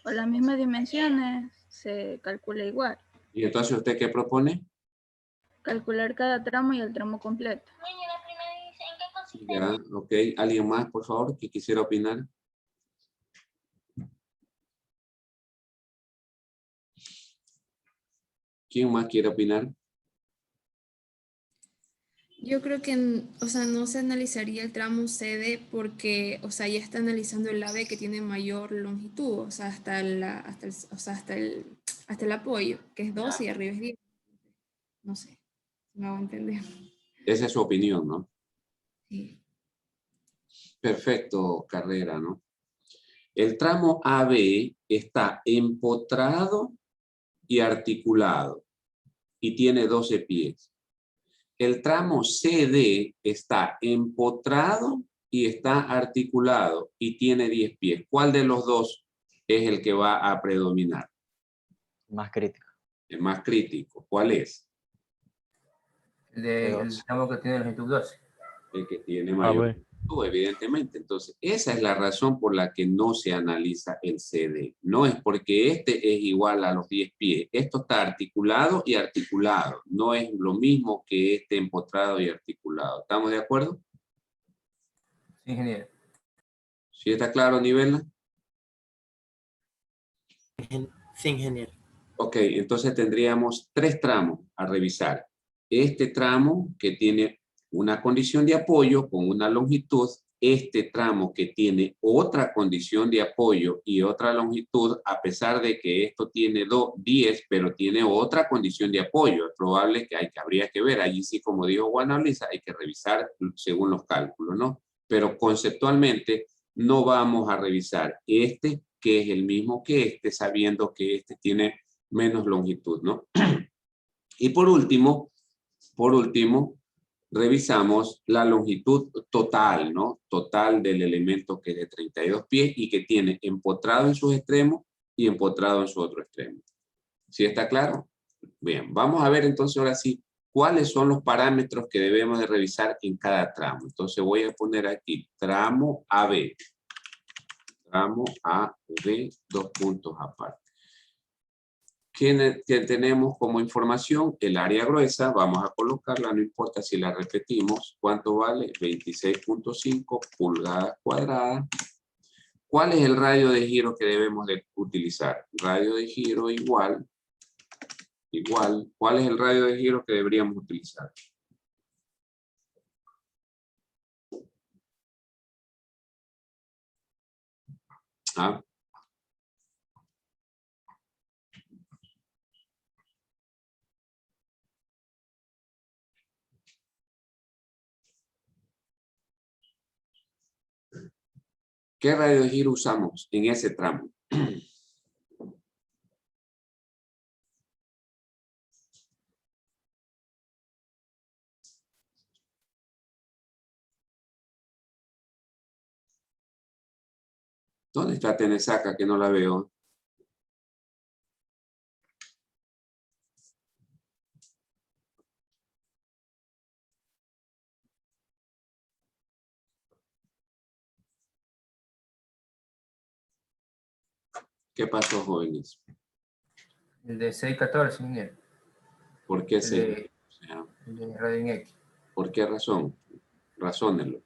Speaker 4: o las mismas dimensiones, se calcula igual.
Speaker 1: ¿Y entonces usted qué propone?
Speaker 4: Calcular cada tramo y el tramo completo.
Speaker 1: Ya, ok. ¿Alguien más, por favor, que quisiera opinar? ¿Quién más quiere opinar?
Speaker 9: Yo creo que, o sea, no se analizaría el tramo CD porque, o sea, ya está analizando el AVE que tiene mayor longitud, o sea, hasta el apoyo, que es 12 y arriba es 10. No sé, me hago entender.
Speaker 1: Esa es su opinión, ¿no?
Speaker 9: Sí.
Speaker 1: Perfecto, Carrera, ¿no? El tramo AB está empotrado y articulado y tiene 12 pies. El tramo CD está empotrado y está articulado y tiene 10 pies. ¿Cuál de los dos es el que va a predominar?
Speaker 5: Más crítico.
Speaker 1: El más crítico. ¿Cuál es?
Speaker 3: El tramo que tiene longitud 12.
Speaker 1: El que tiene mayor
Speaker 6: ver.
Speaker 1: longitud, evidentemente. Entonces, esa es la razón por la que no se analiza el CD. No es porque este es igual a los 10 pies. Esto está articulado y articulado. No es lo mismo que este empotrado y articulado. ¿Estamos de acuerdo?
Speaker 3: Sí, ingeniero.
Speaker 1: ¿Sí está claro, Nivela?
Speaker 8: Sí, ingeniero.
Speaker 1: Ok, entonces tendríamos 3 tramos a revisar. Este tramo que tiene una condición de apoyo con una longitud, este tramo que tiene otra condición de apoyo y otra longitud, a pesar de que esto tiene 10, pero tiene otra condición de apoyo. Es probable que habría que ver, allí sí, como dijo Juana Luisa, hay que revisar según los cálculos, ¿no? Pero conceptualmente no vamos a revisar este, que es el mismo que este, sabiendo que este tiene menos longitud, ¿no? Y por último, revisamos la longitud total, ¿no? Total del elemento que es de 32 pies y que tiene empotrado en sus extremos y empotrado en su otro extremo. ¿Sí está claro? Bien, vamos a ver entonces ahora sí cuáles son los parámetros que debemos de revisar en cada tramo. Entonces voy a poner aquí tramo AB. Tramo AB, 2 puntos aparte. Que tenemos como información el área gruesa, vamos a colocarla, no importa si la repetimos. ¿Cuánto vale? 26.5 pulgadas cuadradas. ¿Cuál es el radio de giro que debemos de utilizar? Radio de giro igual. ¿Cuál es el radio de giro que deberíamos utilizar? ¿Ah? ¿Qué radio de giro usamos en ese tramo? ¿Dónde está Tenesaca que no la veo? ¿Qué pasó, jóvenes?
Speaker 3: El de 614, ingeniero.
Speaker 1: ¿Por qué
Speaker 3: El de,
Speaker 1: o sea,
Speaker 3: el de radio en X.
Speaker 1: ¿por qué razón? Razónenlo.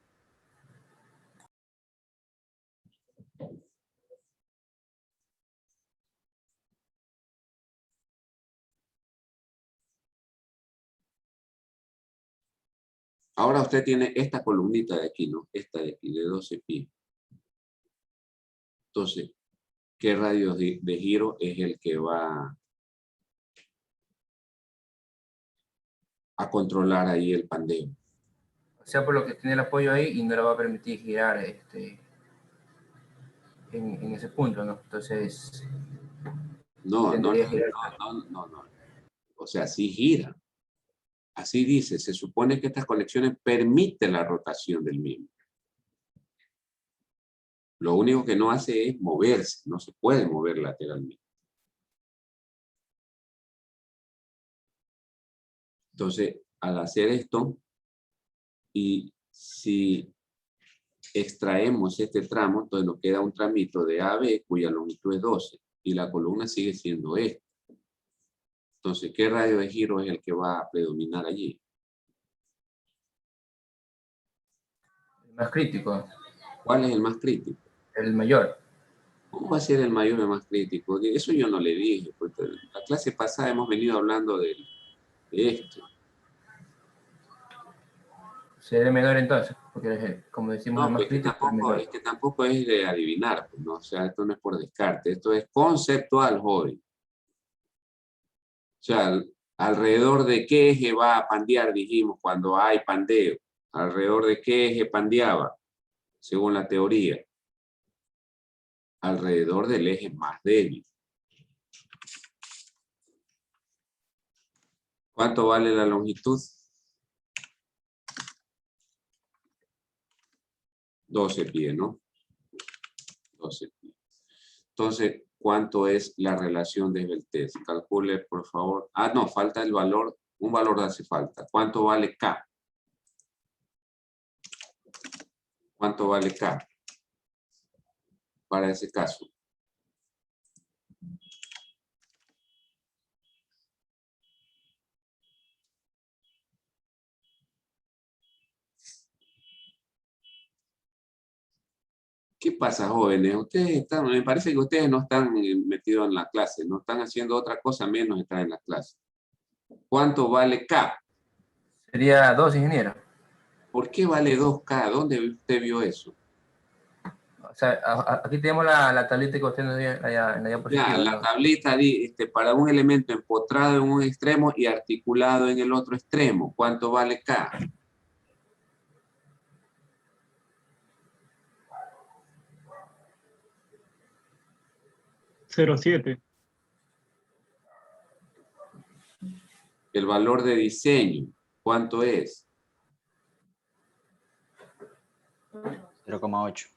Speaker 1: Ahora usted tiene esta columnita de aquí, ¿no? Esta de aquí, de 12 pies. Entonces, ¿qué radio de giro es el que va a controlar ahí el pandeo.
Speaker 3: O sea, por lo que tiene el apoyo ahí y no le va a permitir girar en ese punto, ¿no? Entonces,
Speaker 1: No.
Speaker 3: tendría que girar.
Speaker 1: No. O sea, sí gira. Así dice, se supone que estas conexiones permiten la rotación del mismo. Lo único que no hace es moverse, no se puede mover lateralmente. Entonces, al hacer esto, y si extraemos este tramo, entonces nos queda un tramito de AB cuya longitud es 12 y la columna sigue siendo esta. Entonces, ¿qué radio de giro es el que va a predominar allí?
Speaker 3: El más crítico,
Speaker 1: ¿Cuál es el más crítico?
Speaker 3: el mayor.
Speaker 1: ¿Cómo va a ser el mayor el más crítico? Eso yo no le dije. Pues, la clase pasada hemos venido hablando de esto.
Speaker 3: Será el menor entonces, porque como decimos,
Speaker 1: No,
Speaker 3: el más
Speaker 1: pues
Speaker 3: crítico es el menor.
Speaker 1: es que tampoco es de adivinar, pues, ¿no? O sea, esto no es por descarte, esto es conceptual, joven. O sea, alrededor de qué eje va a pandear, dijimos, cuando hay pandeo. Alrededor de qué eje pandeaba, según la teoría. Alrededor del eje más débil. ¿Cuánto vale la longitud? 12 pies, ¿no? 12 pies. Entonces, ¿cuánto es la relación de Beltès? Calcule, por favor. Ah, no, falta el valor. Un valor hace falta. ¿Cuánto vale K? ¿Cuánto vale K? Para ese caso. ¿Qué pasa, jóvenes? Ustedes están, me parece que ustedes no están metidos en la clase, no están haciendo otra cosa menos estar en la clase. ¿Cuánto vale K?
Speaker 3: Sería 2, ingeniero.
Speaker 1: ¿Por qué vale 2K? ¿Dónde usted vio eso?
Speaker 3: O sea, aquí tenemos la tablita que usted nos dio allá en la diapositiva.
Speaker 1: Ya, la
Speaker 3: ¿no?
Speaker 1: tablita para un elemento empotrado en un extremo y articulado en el otro extremo. ¿Cuánto vale K?
Speaker 7: $0.7.
Speaker 1: El valor de diseño, ¿cuánto es?
Speaker 5: 0,8.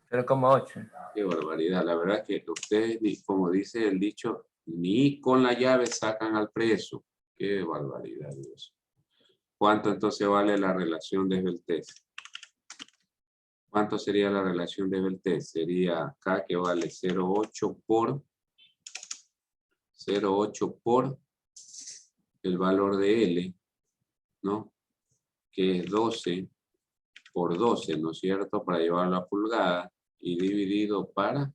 Speaker 3: 0,8.
Speaker 1: Qué barbaridad. La verdad es que ustedes, como dice el dicho, ni con la llave sacan al preso. Qué barbaridad, Dios. ¿Cuánto entonces vale la relación de Beltès? ¿Cuánto sería la relación de Beltès? Sería K, que vale 0,8 por el valor de L, ¿no? Que es 12 por 12, ¿no es cierto? Para llevarlo a pulgada y dividido para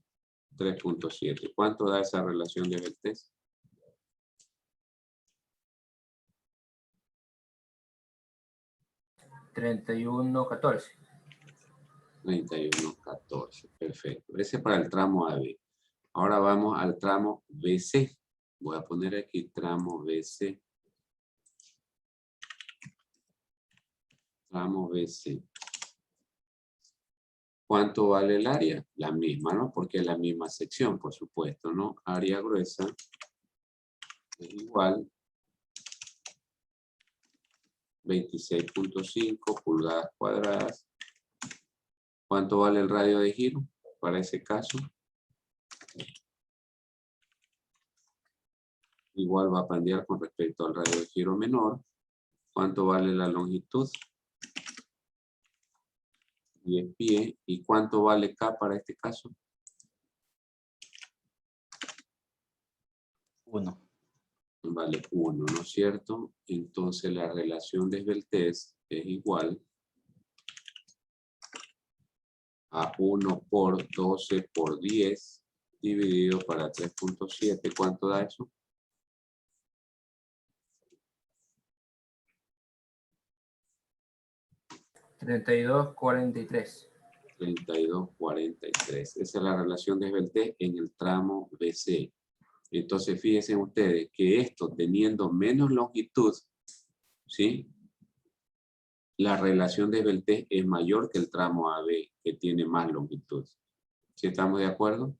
Speaker 1: 3.7. ¿Cuánto da esa relación de Beltès?
Speaker 3: $31.14.
Speaker 1: 31.14. Perfecto. Ese es para el tramo AB. Ahora vamos al tramo BC. Voy a poner aquí tramo BC. Tramo BC. ¿Cuánto vale el área? La misma, ¿no? Porque es la misma sección, por supuesto, ¿no? Área gruesa es igual 26.5 pulgadas cuadradas. ¿Cuánto vale el radio de giro para ese caso? Igual va a pandear con respecto al radio de giro menor. ¿Cuánto vale la longitud? 10 pies. ¿Y cuánto vale K para este caso?
Speaker 5: 1.
Speaker 1: Vale 1, ¿no es cierto? Entonces la relación de Beltès es igual a 1 por 12 por 10 dividido para 3.7. ¿Cuánto da eso?
Speaker 3: 32.43.
Speaker 1: 32.43. Esa es la relación de Beltès en el tramo BC. Entonces fíjense ustedes que esto teniendo menos longitud ¿sí? La relación de esbeltez es mayor que el tramo AB, que tiene más longitud. ¿Sí estamos de acuerdo?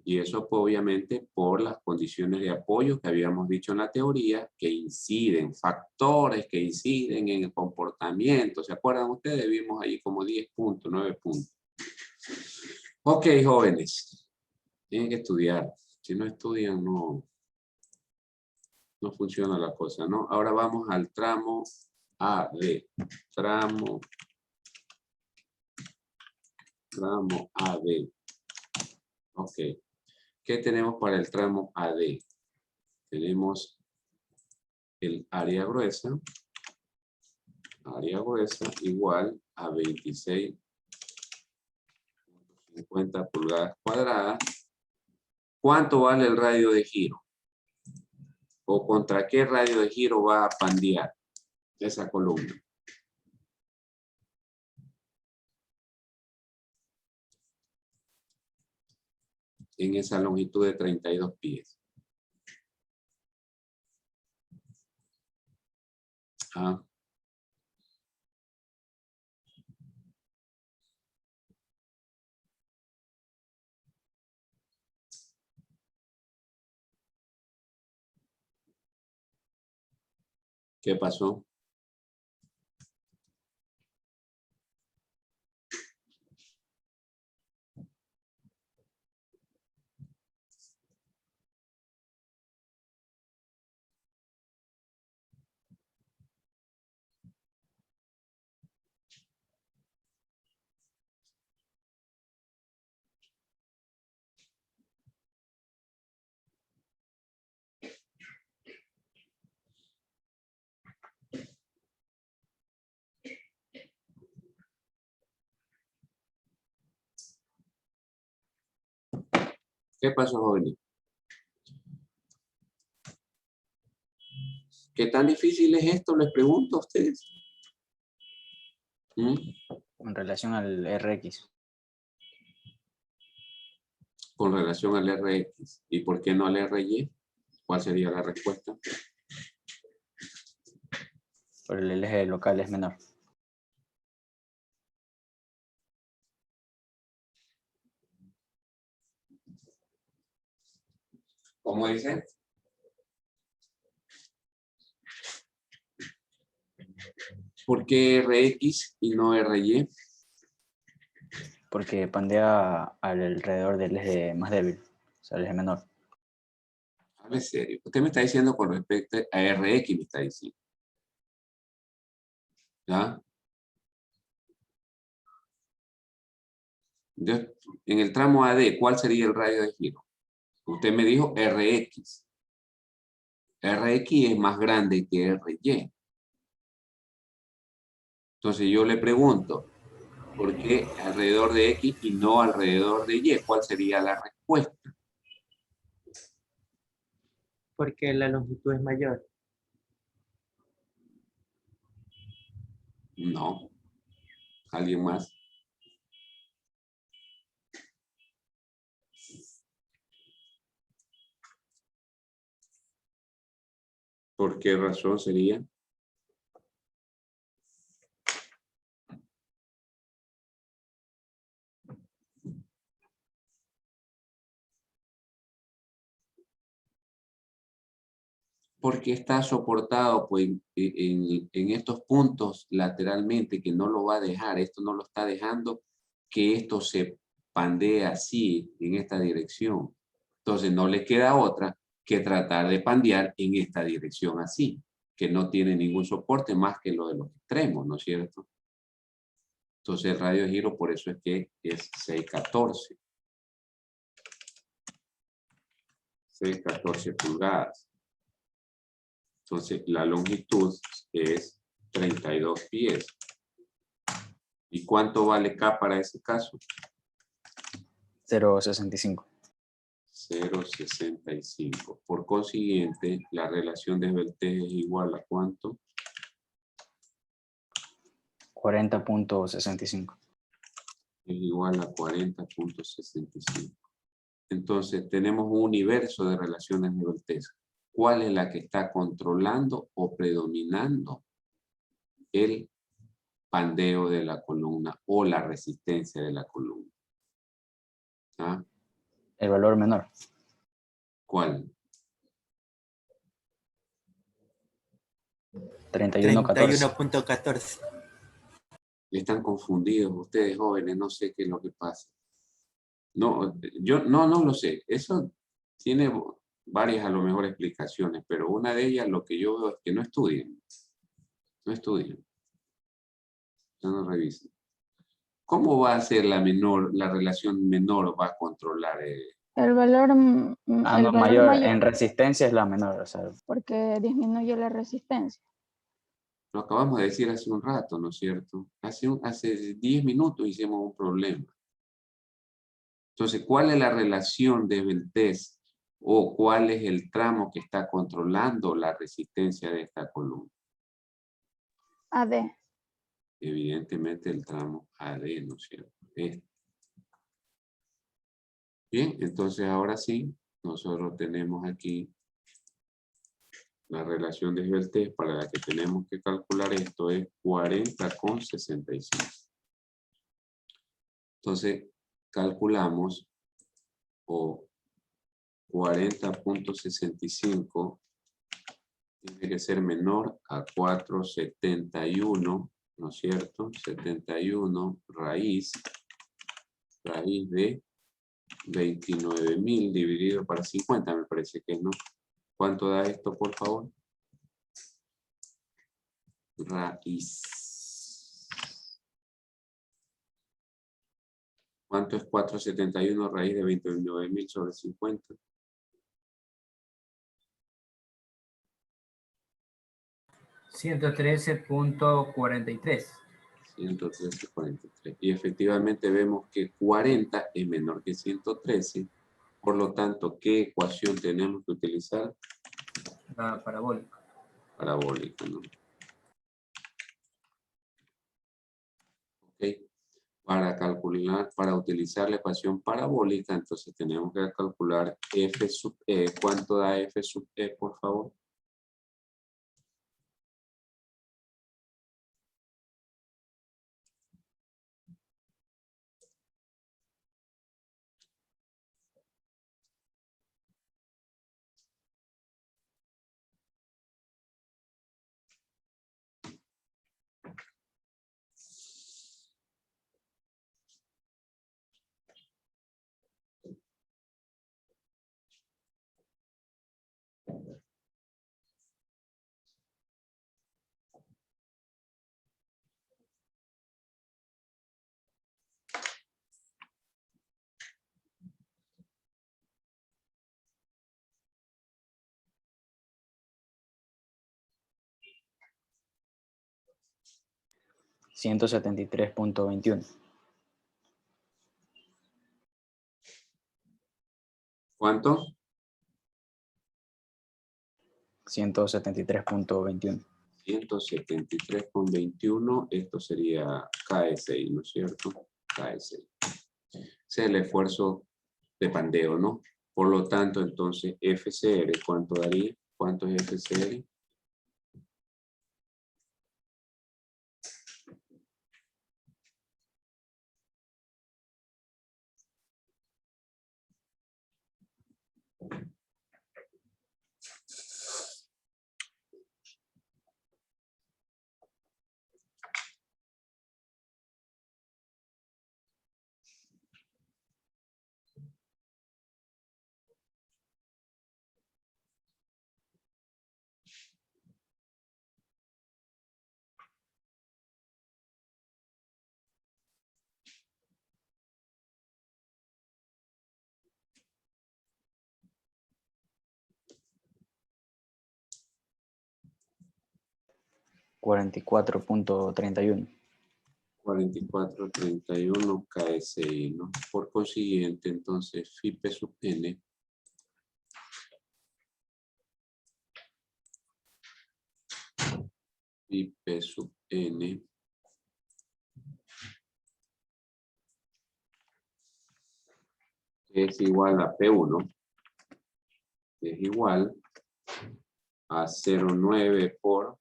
Speaker 1: Y eso pues, obviamente por las condiciones de apoyo que habíamos dicho en la teoría, que inciden, factores que inciden en el comportamiento. ¿Se acuerdan ustedes? Vimos ahí como 10 puntos, 9 puntos. Ok, jóvenes. Tienen que estudiar. Si no estudian, no funciona la cosa, ¿no? Ahora vamos al tramo AB. Tramo AB. Ok. ¿Qué tenemos para el tramo AD? Tenemos el área gruesa igual a 26.50 pulgadas cuadradas. ¿Cuánto vale el radio de giro? ¿O contra qué radio de giro va a pandear esa columna? En esa longitud de 32 pies. Ah. ¿Qué pasó? ¿Qué pasó, jóvenes? ¿Qué tan difícil es esto? Les pregunto a ustedes.
Speaker 5: En relación al RX.
Speaker 1: Con relación al RX. ¿Y por qué no al RY? ¿Cuál sería la respuesta?
Speaker 5: Por el eje local es menor.
Speaker 1: ¿Cómo dice? ¿Por qué RX y no RY?
Speaker 5: Porque pandea alrededor del eje más débil, o sea, el eje menor.
Speaker 1: Hable serio. Usted me está diciendo con respecto a RX, me está diciendo. ¿Ya? En el tramo AD, ¿cuál sería el radio de giro? Usted me dijo RX. RX es más grande que RY. Entonces yo le pregunto, ¿por qué alrededor de X y no alrededor de Y? ¿Cuál sería la respuesta?
Speaker 8: Porque la longitud es mayor.
Speaker 1: No. ¿Alguien más? ¿Por qué razón sería? Porque está soportado pues, en estos puntos lateralmente que no lo va a dejar. Esto no lo está dejando que esto se pandee así en esta dirección. Entonces no le queda otra que tratar de pandear en esta dirección así, que no tiene ningún soporte más que lo de los extremos, ¿no es cierto? Entonces el radio de giro por eso es que es 614. 614 pulgadas. Entonces la longitud es 32 pies. ¿Y cuánto vale K para ese caso?
Speaker 5: 0,65.
Speaker 1: 0,65. Por consiguiente, la relación de esbeltez es igual a ¿cuánto?
Speaker 5: 40.65.
Speaker 1: Es igual a 40.65. Entonces, tenemos un universo de relaciones de esbeltez. ¿cuál es la que está controlando o predominando el pandeo de la columna o la resistencia de la columna? ¿Ah?
Speaker 5: El valor menor.
Speaker 1: ¿Cuál?
Speaker 5: 31.14.
Speaker 8: 31.14.
Speaker 1: Están confundidos ustedes jóvenes, no sé qué es lo que pasa. No, yo no lo sé. Eso tiene varias a lo mejor explicaciones, pero una de ellas lo que yo veo es que no estudian. No estudian. No revisen. ¿Cómo va a ser la relación menor va a controlar?
Speaker 4: El valor,
Speaker 5: No,
Speaker 4: el valor
Speaker 5: mayor.
Speaker 4: mayor,
Speaker 5: En resistencia es la menor. O sea,
Speaker 4: porque disminuye la resistencia.
Speaker 1: Lo acabamos de decir hace un rato, ¿no es cierto? Hace 10 minutos hicimos un problema. Entonces, ¿cuál es la relación de Beltrés o cuál es el tramo que está controlando la resistencia de esta columna?
Speaker 4: AD.
Speaker 1: Evidentemente el tramo AD, ¿no es cierto? Bien, entonces ahora sí, nosotros tenemos aquí la relación de Beltrés para la que tenemos que calcular esto es 40,65. Entonces, calculamos o 40.65 tiene que ser menor a 471, ¿no es cierto? 71 raíz de 29.000 dividido para 50, me parece que no. ¿Cuánto da esto, por favor? Raíz. ¿Cuánto es 471 raíz de 29.000 sobre 50?
Speaker 3: 113.43.
Speaker 1: 113,43. Y efectivamente vemos que 40 es menor que 113. Por lo tanto, ¿qué ecuación tenemos que utilizar?
Speaker 3: La parabólica.
Speaker 1: Parabólica, ¿no? Ok. Para utilizar la ecuación parabólica, entonces tenemos que calcular f sub e. ¿Cuánto da f sub e, por favor?
Speaker 5: $173.21.
Speaker 1: ¿Cuánto?
Speaker 5: 173.21.
Speaker 1: 173,21. Esto sería KSI, ¿no es cierto? KSI. Ese es el esfuerzo de pandeo, ¿no? Por lo tanto, entonces, FCR, ¿cuánto daría? ¿Cuánto es FCR?
Speaker 5: $44.31.
Speaker 1: 44,31 KSI, ¿no? Por consiguiente, entonces, FIP sub N FIP sub N es igual a P1, es igual a 0,9 por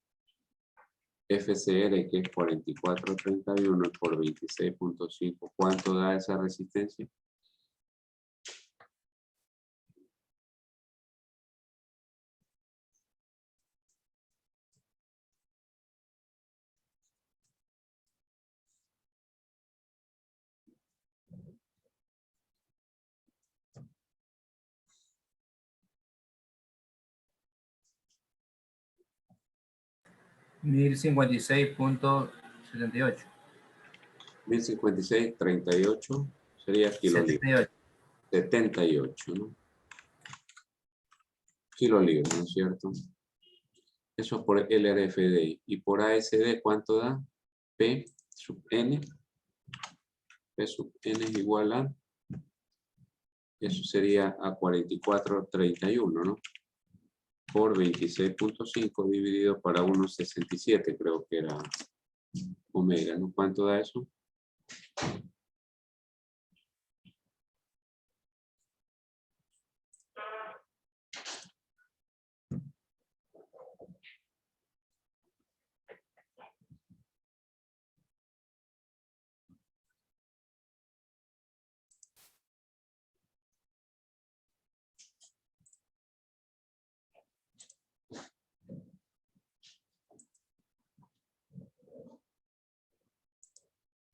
Speaker 1: FCR, que es 4431 por 26.5. ¿Cuánto da esa resistencia?
Speaker 3: $1056.78.
Speaker 1: 1056.38 sería kilolibras. 78, ¿no? Kilolibras, ¿no es cierto? Eso por LRFD. Y por ASD, ¿cuánto da? P sub N. P sub N es igual a... Eso sería a 4431, ¿no? Por 26.5 dividido para 1,67, creo que era omega, ¿no? ¿Cuánto da eso?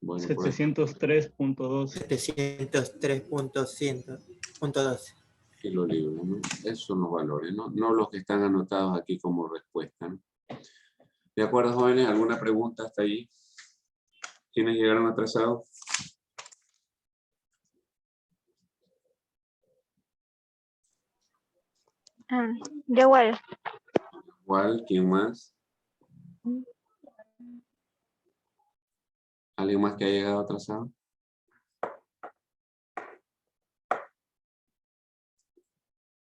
Speaker 1: Bueno,
Speaker 7: 703.12.
Speaker 8: 703.12.
Speaker 1: kilolibras, ¿no? Esos son los valores, ¿no? No los que están anotados aquí como respuesta, ¿no? ¿De acuerdo, jóvenes? ¿Alguna pregunta hasta ahí? ¿Quiénes llegaron atrasados?
Speaker 10: Yo igual.
Speaker 1: ¿Cuál? ¿Quién más? ¿Alguien más que ha llegado atrasado?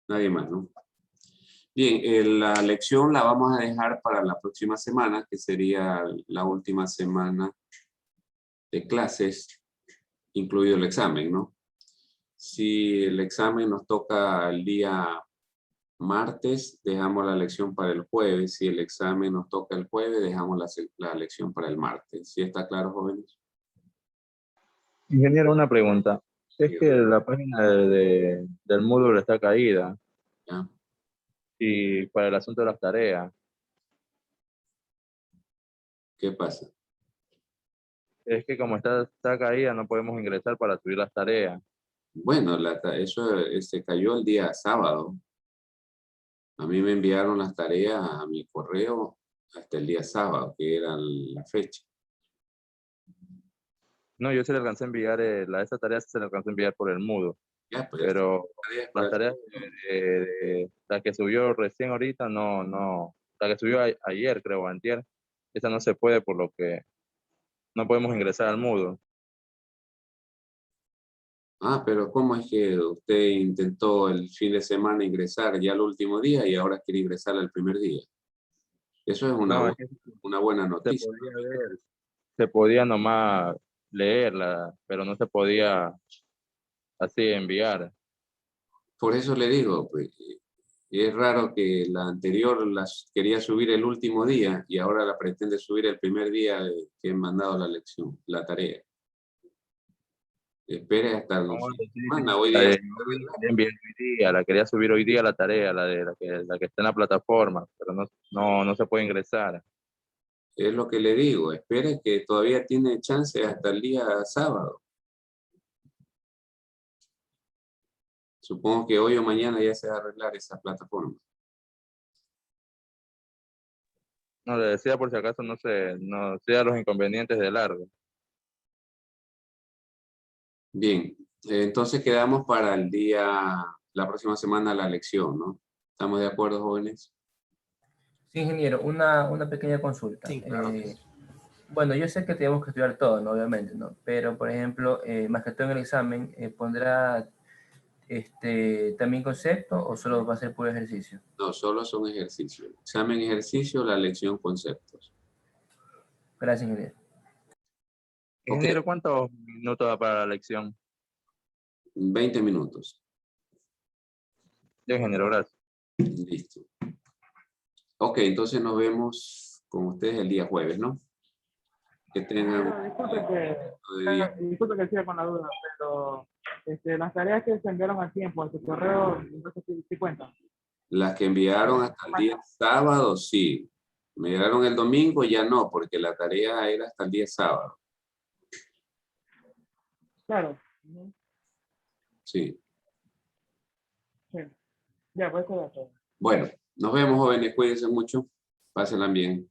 Speaker 1: Nadie más, ¿no? Bien, la lección la vamos a dejar para la próxima semana, que sería la última semana de clases, incluido el examen, ¿no? Si el examen nos toca el día martes, dejamos la lección para el jueves. Si el examen nos toca el jueves, dejamos la lección para el martes. ¿Sí está claro, jóvenes?
Speaker 11: Ingeniero, una pregunta. Es que la página del módulo está caída.
Speaker 1: ¿Ya?
Speaker 11: Y para el asunto de las tareas,
Speaker 1: ¿Qué pasa?
Speaker 11: es que como está caída, no podemos ingresar para subir las tareas.
Speaker 1: Bueno, eso se cayó el día sábado. A mí me enviaron las tareas a mi correo hasta el día sábado, que era la fecha.
Speaker 11: No, yo se le alcancé a enviar, esa tarea se le alcancé a enviar por el Moodle.
Speaker 1: Ya, pues,
Speaker 11: Pero las tareas, la que subió recién ahorita, no. La que subió ayer, creo, antier, esa no se puede, por lo que no podemos ingresar al Moodle.
Speaker 1: Ah, pero ¿cómo es que usted intentó el fin de semana ingresar ya el último día y ahora quiere ingresar el primer día? Eso es
Speaker 11: No, es que
Speaker 1: una buena noticia.
Speaker 11: se podía nomás leerla, pero no se podía así enviar.
Speaker 1: Por eso le digo, pues, es raro que la anterior las quería subir el último día y ahora la pretende subir el primer día que he mandado la lección, la tarea. Espere hasta el semana. Hoy día
Speaker 11: la quería subir hoy día la tarea, la que está en la plataforma, pero no se puede ingresar.
Speaker 1: es lo que le digo, espere que todavía tiene chance hasta el día sábado. Supongo que hoy o mañana ya se va a arreglar esa plataforma.
Speaker 11: No, le decía por si acaso no sea los inconvenientes de largo.
Speaker 1: Bien, entonces quedamos para la próxima semana la lección, ¿no? ¿Estamos de acuerdo, jóvenes?
Speaker 3: Sí, ingeniero, una pequeña consulta.
Speaker 8: Sí, claro.
Speaker 3: Bueno, yo sé que tenemos que estudiar todo, ¿no? Obviamente, ¿no? Pero, por ejemplo, más que todo en el examen, ¿pondrá también concepto o solo va a ser puro ejercicio?
Speaker 1: No, solo son ejercicios. Examen, ejercicio, la lección, conceptos.
Speaker 3: Gracias, ingeniero.
Speaker 11: Ingeniero, ¿cuántos minutos da para la lección?
Speaker 1: 20 minutos.
Speaker 11: Yo, ingeniero, gracias.
Speaker 1: Listo. Ok, entonces nos vemos con ustedes el día jueves, ¿no? Que tengan...
Speaker 12: Disculpe que siga con la duda, pero las tareas que se enviaron a tiempo en su correo, entonces sí cuentan.
Speaker 1: Las que enviaron hasta el día sábado, sí. Me llegaron el domingo, ya no, porque la tarea era hasta el día sábado.
Speaker 12: Claro.
Speaker 1: Sí.
Speaker 12: Sí. Ya, pues eso es todo.
Speaker 1: Bueno, nos vemos, jóvenes. Cuídense mucho. Pásenla bien.